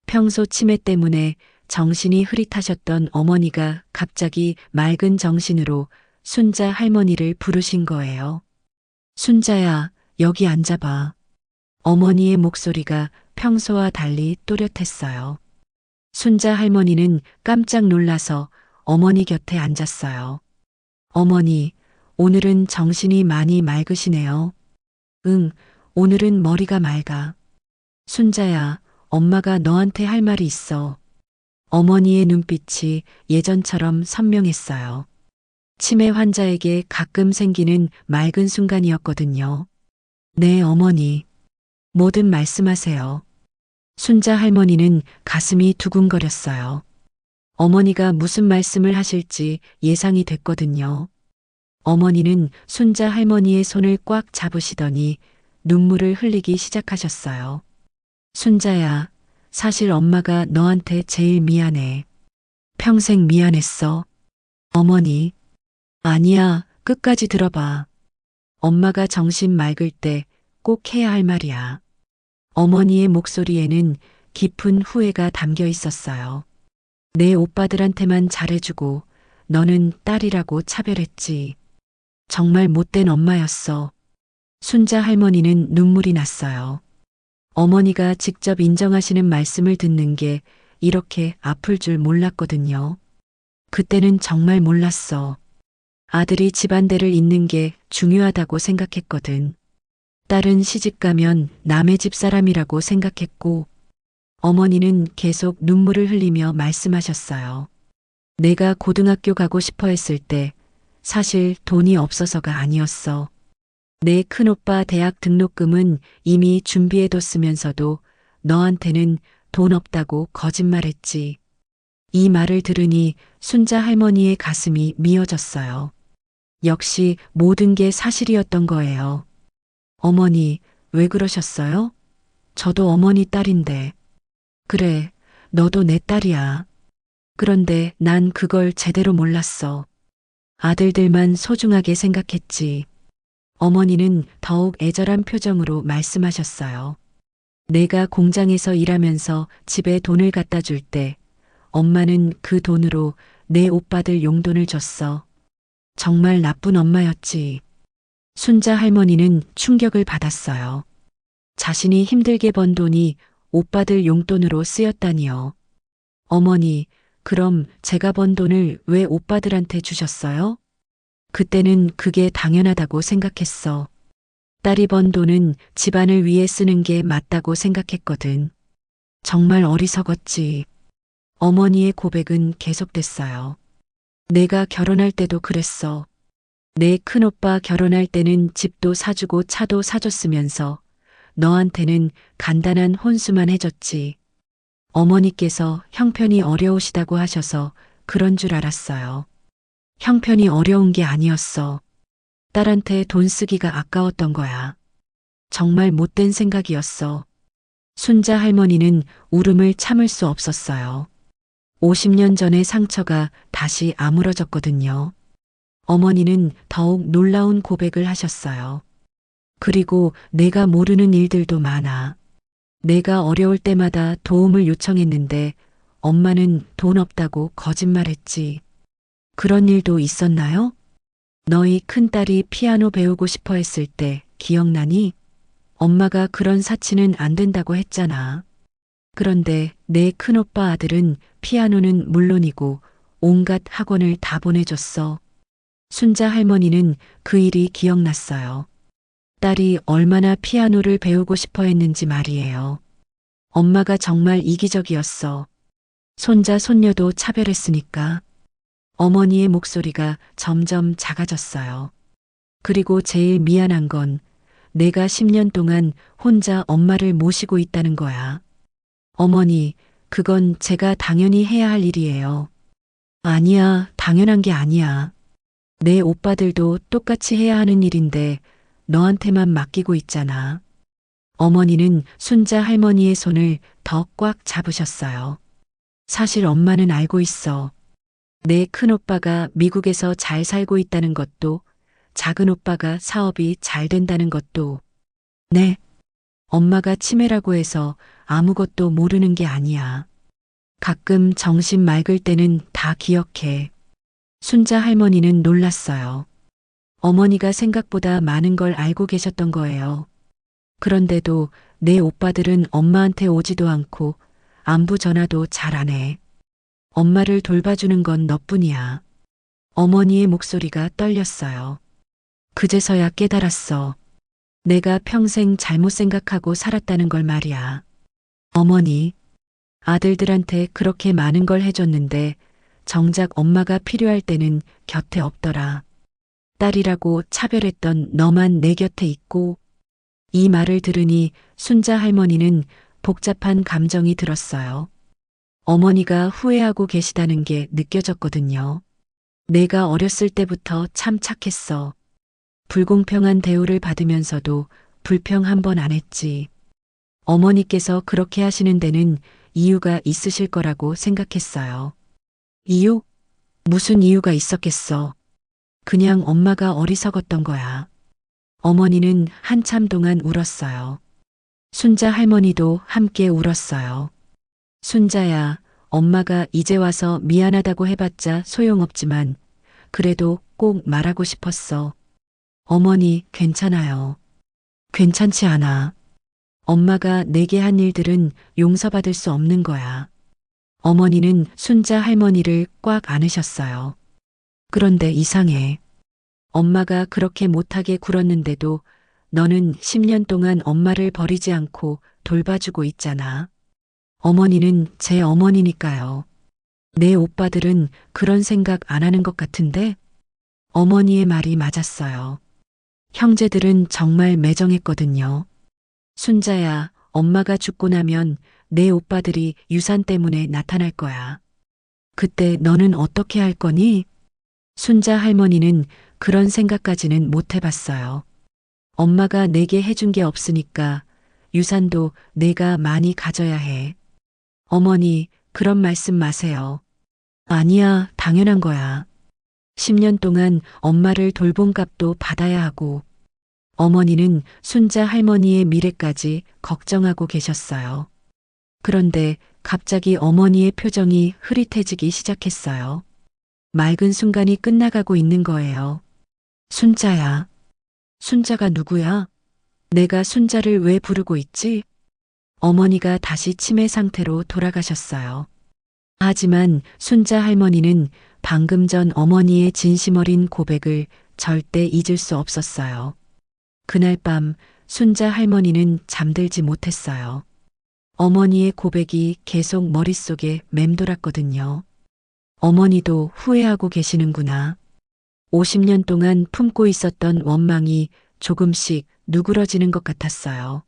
평소 치매 때문에 정신이 흐릿하셨던 어머니가 갑자기 맑은 정신으로 순자 할머니를 부르신 거예요. 순자야, 여기 앉아봐. 어머니의 목소리가 평소와 달리 또렷했어요. 순자 할머니는 깜짝 놀라서 어머니 곁에 앉았어요. 어머니, 오늘은 정신이 많이 맑으시네요. 응, 오늘은 머리가 맑아. 순자야, 엄마가 너한테 할 말이 있어. 어머니의 눈빛이 예전처럼 선명했어요. 치매 환자에게 가끔 생기는 맑은 순간이었거든요. 네, 어머니. 뭐든 말씀하세요. 순자 할머니는 가슴이 두근거렸어요. 어머니가 무슨 말씀을 하실지 예상이 됐거든요. 어머니는 순자 할머니의 손을 꽉 잡으시더니 눈물을 흘리기 시작하셨어요. 순자야, 사실 엄마가 너한테 제일 미안해. 평생 미안했어. 어머니. 아니야, 끝까지 들어봐. 엄마가 정신 맑을 때 꼭 해야 할 말이야. 어머니의 목소리에는 깊은 후회가 담겨 있었어요. 내 오빠들한테만 잘해주고 너는 딸이라고 차별했지. 정말 못된 엄마였어. 순자 할머니는 눈물이 났어요. 어머니가 직접 인정하시는 말씀을 듣는 게 이렇게 아플 줄 몰랐거든요. 그때는 정말 몰랐어. 아들이 집안대를 잇는 게 중요하다고 생각했거든. 딸은 시집 가면 남의 집 사람이라고 생각했고 어머니는 계속 눈물을 흘리며 말씀하셨어요. 내가 고등학교 가고 싶어 했을 때 사실 돈이 없어서가 아니었어. 내 큰오빠 대학 등록금은 이미 준비해뒀으면서도 너한테는 돈 없다고 거짓말했지. 이 말을 들으니 순자 할머니의 가슴이 미어졌어요. 역시 모든 게 사실이었던 거예요. 어머니, 왜 그러셨어요? 저도 어머니 딸인데. 그래, 너도 내 딸이야. 그런데 난 그걸 제대로 몰랐어. 아들들만 소중하게 생각했지. 어머니는 더욱 애절한 표정으로 말씀하셨어요. 내가 공장에서 일하면서 집에 돈을 갖다 줄 때 엄마는 그 돈으로 내 오빠들 용돈을 줬어. 정말 나쁜 엄마였지. 순자 할머니는 충격을 받았어요. 자신이 힘들게 번 돈이 오빠들 용돈으로 쓰였다니요. 어머니, 그럼 제가 번 돈을 왜 오빠들한테 주셨어요? 그때는 그게 당연하다고 생각했어. 딸이 번 돈은 집안을 위해 쓰는 게 맞다고 생각했거든. 정말 어리석었지. 어머니의 고백은 계속됐어요. 내가 결혼할 때도 그랬어. 내 큰오빠 결혼할 때는 집도 사주고 차도 사줬으면서 너한테는 간단한 혼수만 해줬지. 어머니께서 형편이 어려우시다고 하셔서 그런 줄 알았어요. 형편이 어려운 게 아니었어. 딸한테 돈 쓰기가 아까웠던 거야. 정말 못된 생각이었어. 순자 할머니는 울음을 참을 수 없었어요. 50년 전의 상처가 다시 아물어졌거든요. 어머니는 더욱 놀라운 고백을 하셨어요. 그리고 내가 모르는 일들도 많아. 내가 어려울 때마다 도움을 요청했는데 엄마는 돈 없다고 거짓말했지. 그런 일도 있었나요? 너희 큰딸이 피아노 배우고 싶어 했을 때 기억나니? 엄마가 그런 사치는 안 된다고 했잖아. 그런데 내 큰오빠 아들은 피아노는 물론이고 온갖 학원을 다 보내줬어. 순자 할머니는 그 일이 기억났어요. 딸이 얼마나 피아노를 배우고 싶어 했는지 말이에요. 엄마가 정말 이기적이었어. 손자, 손녀도 차별했으니까. 어머니의 목소리가 점점 작아졌어요. 그리고 제일 미안한 건 내가 10년 동안 혼자 엄마를 모시고 있다는 거야. 어머니, 그건 제가 당연히 해야 할 일이에요. 아니야, 당연한 게 아니야. 내 오빠들도 똑같이 해야 하는 일인데 너한테만 맡기고 있잖아. 어머니는 순자 할머니의 손을 더 꽉 잡으셨어요. 사실 엄마는 알고 있어. 내 큰오빠가 미국에서 잘 살고 있다는 것도, 작은 오빠가 사업이 잘 된다는 것도. 네, 엄마가 치매라고 해서 아무것도 모르는 게 아니야. 가끔 정신 맑을 때는 다 기억해. 순자 할머니는 놀랐어요. 어머니가 생각보다 많은 걸 알고 계셨던 거예요. 그런데도 내 오빠들은 엄마한테 오지도 않고 안부 전화도 잘 안 해. 엄마를 돌봐주는 건 너뿐이야. 어머니의 목소리가 떨렸어요. 그제서야 깨달았어. 내가 평생 잘못 생각하고 살았다는 걸 말이야. 어머니, 아들들한테 그렇게 많은 걸 해줬는데 정작 엄마가 필요할 때는 곁에 없더라. 딸이라고 차별했던 너만 내 곁에 있고. 이 말을 들으니 순자 할머니는 복잡한 감정이 들었어요. 어머니가 후회하고 계시다는 게 느껴졌거든요. 내가 어렸을 때부터 참 착했어. 불공평한 대우를 받으면서도 불평 한 번 안 했지. 어머니께서 그렇게 하시는 데는 이유가 있으실 거라고 생각했어요. 이유? 무슨 이유가 있었겠어. 그냥 엄마가 어리석었던 거야. 어머니는 한참 동안 울었어요. 순자 할머니도 함께 울었어요. 순자야, 엄마가 이제 와서 미안하다고 해봤자 소용없지만 그래도 꼭 말하고 싶었어. 어머니, 괜찮아요. 괜찮지 않아. 엄마가 내게 한 일들은 용서받을 수 없는 거야. 어머니는 순자 할머니를 꽉 안으셨어요. 그런데 이상해. 엄마가 그렇게 못하게 굴었는데도 너는 10년 동안 엄마를 버리지 않고 돌봐주고 있잖아. 어머니는 제 어머니니까요. 내 오빠들은 그런 생각 안 하는 것 같은데? 어머니의 말이 맞았어요. 형제들은 정말 매정했거든요. 순자야, 엄마가 죽고 나면 내 오빠들이 유산 때문에 나타날 거야. 그때 너는 어떻게 할 거니? 순자 할머니는 그런 생각까지는 못 해봤어요. 엄마가 내게 해준 게 없으니까 유산도 내가 많이 가져야 해. 어머니, 그런 말씀 마세요. 아니야, 당연한 거야. 10년 동안 엄마를 돌본 값도 받아야 하고, 어머니는 순자 할머니의 미래까지 걱정하고 계셨어요. 그런데 갑자기 어머니의 표정이 흐릿해지기 시작했어요. 맑은 순간이 끝나가고 있는 거예요. 순자야. 순자가 누구야? 내가 순자를 왜 부르고 있지? 어머니가 다시 치매 상태로 돌아가셨어요. 하지만 순자 할머니는 방금 전 어머니의 진심 어린 고백을 절대 잊을 수 없었어요. 그날 밤 순자 할머니는 잠들지 못했어요. 어머니의 고백이 계속 머릿속에 맴돌았거든요. 어머니도 후회하고 계시는구나. 50년 동안 품고 있었던 원망이 조금씩 누그러지는 것 같았어요.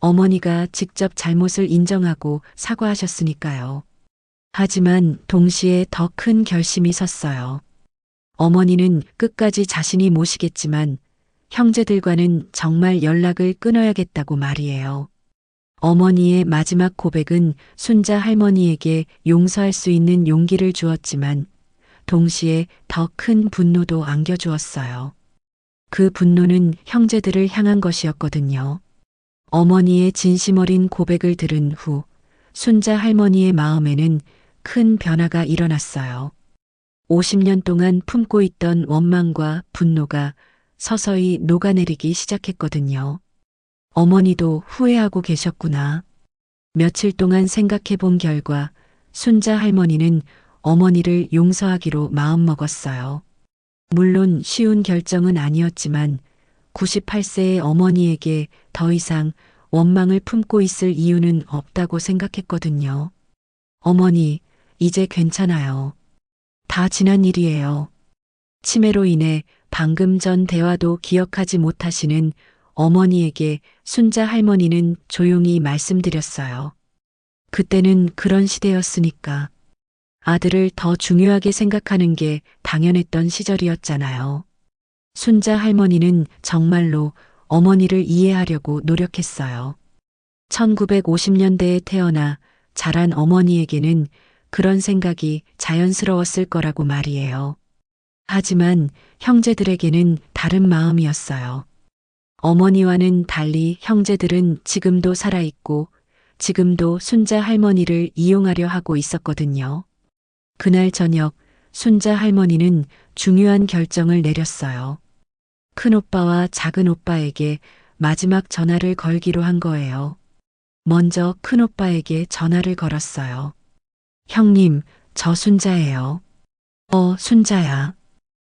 어머니가 직접 잘못을 인정하고 사과하셨으니까요. 하지만 동시에 더 큰 결심이 섰어요. 어머니는 끝까지 자신이 모시겠지만 형제들과는 정말 연락을 끊어야겠다고 말이에요. 어머니의 마지막 고백은 순자 할머니에게 용서할 수 있는 용기를 주었지만 동시에 더 큰 분노도 안겨주었어요. 그 분노는 형제들을 향한 것이었거든요. 어머니의 진심 어린 고백을 들은 후 순자 할머니의 마음에는 큰 변화가 일어났어요. 50년 동안 품고 있던 원망과 분노가 서서히 녹아내리기 시작했거든요. 어머니도 후회하고 계셨구나. 며칠 동안 생각해 본 결과 순자 할머니는 어머니를 용서하기로 마음먹었어요. 물론 쉬운 결정은 아니었지만 98세의 어머니에게 더 이상 원망을 품고 있을 이유는 없다고 생각했거든요. 어머니, 이제 괜찮아요. 다 지난 일이에요. 치매로 인해 방금 전 대화도 기억하지 못하시는 어머니에게 순자 할머니는 조용히 말씀드렸어요. 그때는 그런 시대였으니까. 아들을 더 중요하게 생각하는 게 당연했던 시절이었잖아요. 순자 할머니는 정말로 어머니를 이해하려고 노력했어요. 1950년대에 태어나 자란 어머니에게는 그런 생각이 자연스러웠을 거라고 말이에요. 하지만 형제들에게는 다른 마음이었어요. 어머니와는 달리 형제들은 지금도 살아있고 지금도 순자 할머니를 이용하려 하고 있었거든요. 그날 저녁 순자 할머니는 중요한 결정을 내렸어요. 큰오빠와 작은오빠에게 마지막 전화를 걸기로 한 거예요. 먼저 큰오빠에게 전화를 걸었어요. 형님, 저 순자예요. 순자야.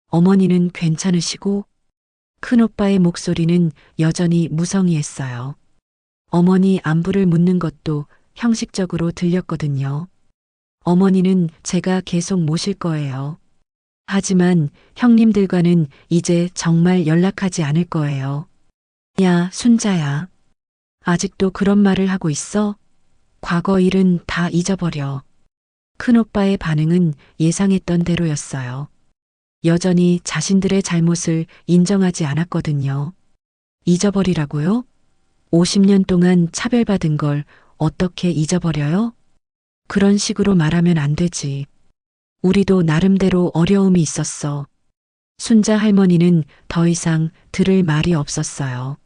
어머니는 괜찮으시고? 큰오빠의 목소리는 여전히 무성의했어요. 어머니 안부를 묻는 것도 형식적으로 들렸거든요. 어머니는 제가 계속 모실 거예요. 하지만 형님들과는 이제 정말 연락하지 않을 거예요. 야, 순자야. 아직도 그런 말을 하고 있어? 과거 일은 다 잊어버려. 큰오빠의 반응은 예상했던 대로였어요. 여전히 자신들의 잘못을 인정하지 않았거든요. 잊어버리라고요? 50년 동안 차별받은 걸 어떻게 잊어버려요? 그런 식으로 말하면 안 되지. 우리도 나름대로 어려움이 있었어. 순자 할머니는 더 이상 들을 말이 없었어요.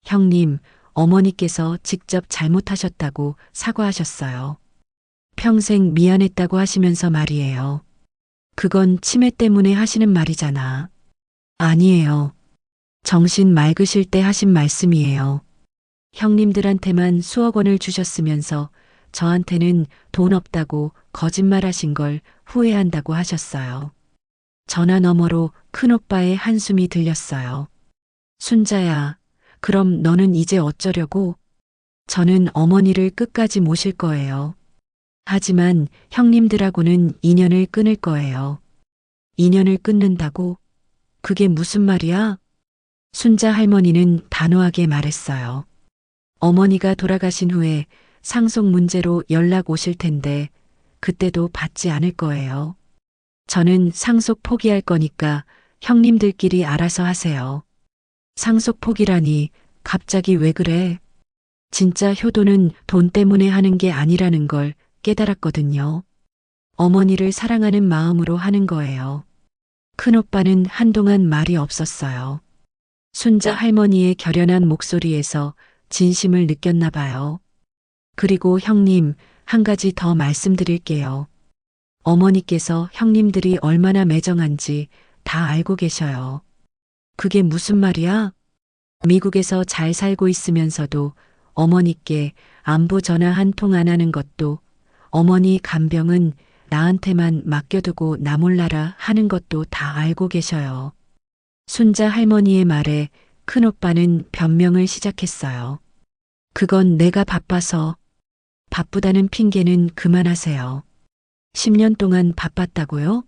형님, 어머니께서 직접 잘못하셨다고 사과하셨어요. 평생 미안했다고 하시면서 말이에요. 그건 치매 때문에 하시는 말이잖아. 아니에요. 정신 맑으실 때 하신 말씀이에요. 형님들한테만 수억 원을 주셨으면서 저한테는 돈 없다고 거짓말하신 걸 후회한다고 하셨어요. 전화 너머로 큰오빠의 한숨이 들렸어요. 순자야, 그럼 너는 이제 어쩌려고? 저는 어머니를 끝까지 모실 거예요. 하지만 형님들하고는 인연을 끊을 거예요. 인연을 끊는다고? 그게 무슨 말이야? 순자 할머니는 단호하게 말했어요. 어머니가 돌아가신 후에 상속 문제로 연락 오실 텐데 그때도 받지 않을 거예요. 저는 상속 포기할 거니까 형님들끼리 알아서 하세요. 상속 포기라니 갑자기 왜 그래? 진짜 효도는 돈 때문에 하는 게 아니라는 걸 깨달았거든요. 어머니를 사랑하는 마음으로 하는 거예요. 큰오빠는 한동안 말이 없었어요. 순자 할머니의 결연한 목소리에서 진심을 느꼈나 봐요. 그리고 형님, 한 가지 더 말씀드릴게요. 어머니께서 형님들이 얼마나 매정한지 다 알고 계셔요. 그게 무슨 말이야? 미국에서 잘 살고 있으면서도 어머니께 안부 전화 한 통 안 하는 것도, 어머니 간병은 나한테만 맡겨두고 나 몰라라 하는 것도 다 알고 계셔요. 순자 할머니의 말에 큰오빠는 변명을 시작했어요. 그건 내가 바빠서. 바쁘다는 핑계는 그만하세요. 10년 동안 바빴다고요?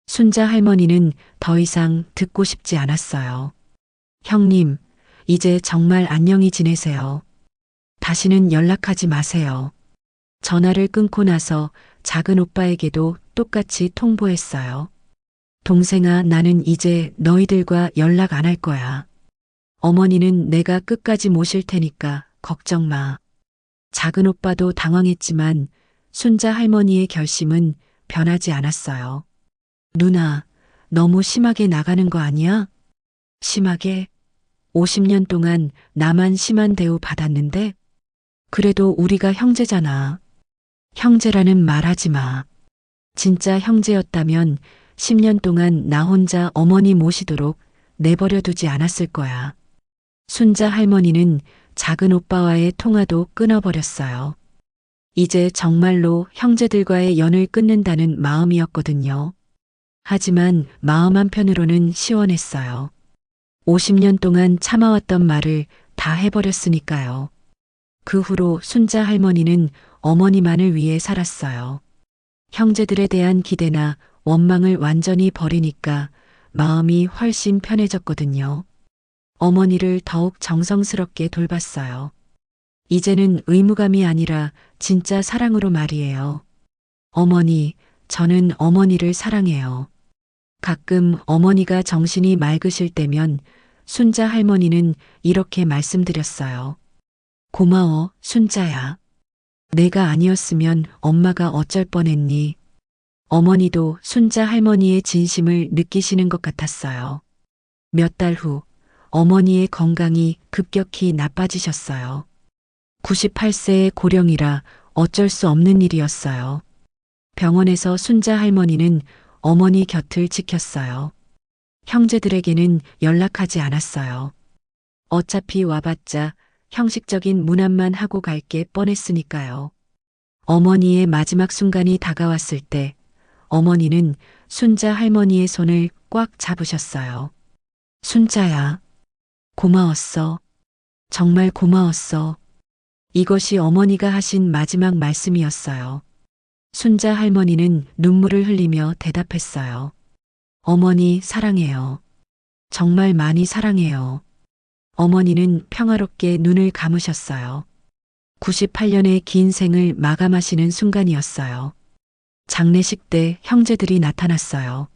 순자 할머니는 더 이상 듣고 싶지 않았어요. 형님, 이제 정말 안녕히 지내세요. 다시는 연락하지 마세요. 전화를 끊고 나서 작은 오빠에게도 똑같이 통보했어요. 동생아, 나는 이제 너희들과 연락 안 할 거야. 어머니는 내가 끝까지 모실 테니까 걱정 마. 작은 오빠도 당황했지만 순자 할머니의 결심은 변하지 않았어요. 누나, 너무 심하게 나가는 거 아니야? 심하게? 50년 동안 나만 심한 대우 받았는데? 그래도 우리가 형제잖아. 형제라는 말 하지 마. 진짜 형제였다면 10년 동안 나 혼자 어머니 모시도록 내버려 두지 않았을 거야. 순자 할머니는 작은 오빠와의 통화도 끊어버렸어요. 이제 정말로 형제들과의 연을 끊는다는 마음이었거든요. 하지만 마음 한편으로는 시원했어요. 50년 동안 참아왔던 말을 다 해버렸으니까요. 그 후로 순자 할머니는 어머니만을 위해 살았어요. 형제들에 대한 기대나 원망을 완전히 버리니까 마음이 훨씬 편해졌거든요. 어머니를 더욱 정성스럽게 돌봤어요. 이제는 의무감이 아니라 진짜 사랑으로 말이에요. 어머니, 저는 어머니를 사랑해요. 가끔 어머니가 정신이 맑으실 때면 순자 할머니는 이렇게 말씀드렸어요. 고마워, 순자야. 내가 아니었으면 엄마가 어쩔 뻔했니? 어머니도 순자 할머니의 진심을 느끼시는 것 같았어요. 몇 달 후, 어머니의 건강이 급격히 나빠지셨어요. 98세의 고령이라 어쩔 수 없는 일이었어요. 병원에서 순자 할머니는 어머니 곁을 지켰어요. 형제들에게는 연락하지 않았어요. 어차피 와봤자 형식적인 문안만 하고 갈 게 뻔했으니까요. 어머니의 마지막 순간이 다가왔을 때 어머니는 순자 할머니의 손을 꽉 잡으셨어요. 순자야, 고마웠어. 정말 고마웠어. 이것이 어머니가 하신 마지막 말씀이었어요. 순자 할머니는 눈물을 흘리며 대답했어요. 어머니 사랑해요. 정말 많이 사랑해요. 어머니는 평화롭게 눈을 감으셨어요. 98년의 긴 생을 마감하시는 순간이었어요. 장례식 때 형제들이 나타났어요.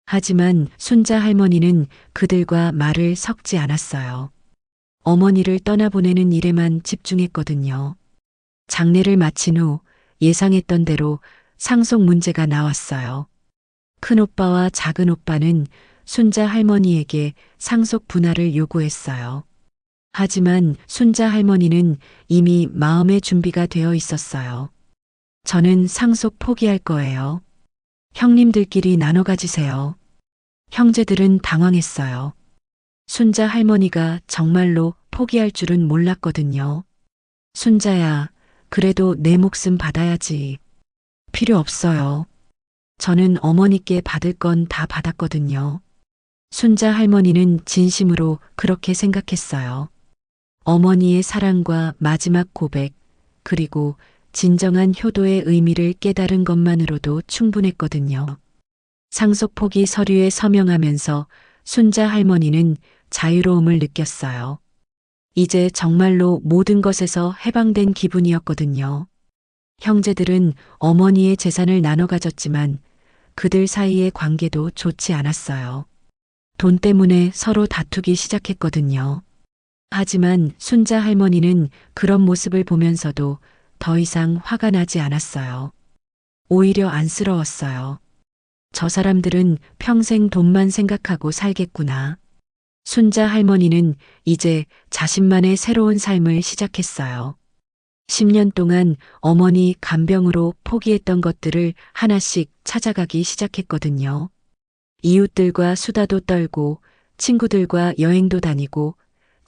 하지만 순자 할머니는 그들과 말을 섞지 않았어요. 어머니를 떠나보내는 일에만 집중했거든요. 장례를 마친 후 예상했던 대로 상속 문제가 나왔어요. 큰오빠와 작은오빠는 순자 할머니에게 상속 분할을 요구했어요. 하지만 순자 할머니는 이미 마음의 준비가 되어 있었어요. 저는 상속 포기할 거예요. 형님들끼리 나눠 가지세요. 형제들은 당황했어요. 순자 할머니가 정말로 포기할 줄은 몰랐거든요. 순자야, 그래도 내 목숨 받아야지. 필요 없어요. 저는 어머니께 받을 건 다 받았거든요. 순자 할머니는 진심으로 그렇게 생각했어요. 어머니의 사랑과 마지막 고백, 그리고 진정한 효도의 의미를 깨달은 것만으로도 충분했거든요. 상속포기 서류에 서명하면서 순자 할머니는 자유로움을 느꼈어요. 이제 정말로 모든 것에서 해방된 기분이었거든요. 형제들은 어머니의 재산을 나눠 가졌지만 그들 사이의 관계도 좋지 않았어요. 돈 때문에 서로 다투기 시작했거든요. 하지만 순자 할머니는 그런 모습을 보면서도 더 이상 화가 나지 않았어요. 오히려 안쓰러웠어요. 저 사람들은 평생 돈만 생각하고 살겠구나. 순자 할머니는 이제 자신만의 새로운 삶을 시작했어요. 10년 동안 어머니 간병으로 포기했던 것들을 하나씩 찾아가기 시작했거든요. 이웃들과 수다도 떨고 친구들과 여행도 다니고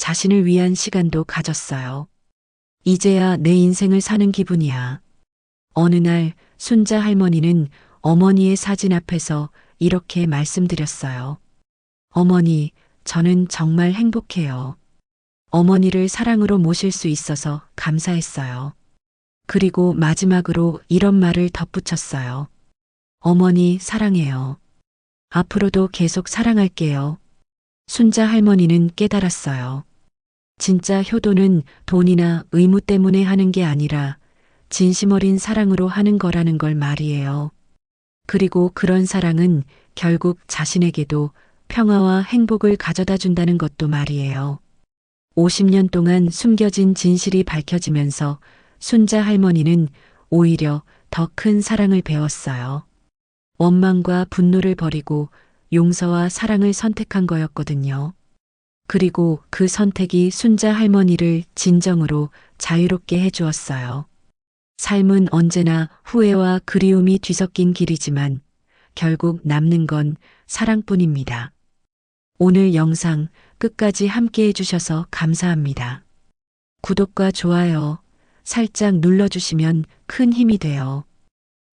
자신을 위한 시간도 가졌어요. 이제야 내 인생을 사는 기분이야. 어느 날 순자 할머니는 어머니의 사진 앞에서 이렇게 말씀드렸어요. 어머니, 저는 정말 행복해요. 어머니를 사랑으로 모실 수 있어서 감사했어요. 그리고 마지막으로 이런 말을 덧붙였어요. 어머니 사랑해요. 앞으로도 계속 사랑할게요. 순자 할머니는 깨달았어요. 진짜 효도는 돈이나 의무 때문에 하는 게 아니라 진심 어린 사랑으로 하는 거라는 걸 말이에요. 그리고 그런 사랑은 결국 자신에게도 평화와 행복을 가져다 준다는 것도 말이에요. 50년 동안 숨겨진 진실이 밝혀지면서 순자 할머니는 오히려 더 큰 사랑을 배웠어요. 원망과 분노를 버리고 용서와 사랑을 선택한 거였거든요. 그리고 그 선택이 순자 할머니를 진정으로 자유롭게 해주었어요. 삶은 언제나 후회와 그리움이 뒤섞인 길이지만 결국 남는 건 사랑뿐입니다. 오늘 영상 끝까지 함께 해주셔서 감사합니다. 구독과 좋아요 살짝 눌러주시면 큰 힘이 돼요.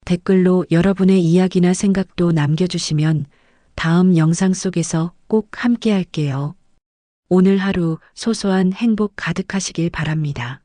댓글로 여러분의 이야기나 생각도 남겨주시면 다음 영상 속에서 꼭 함께 할게요. 오늘 하루 소소한 행복 가득하시길 바랍니다.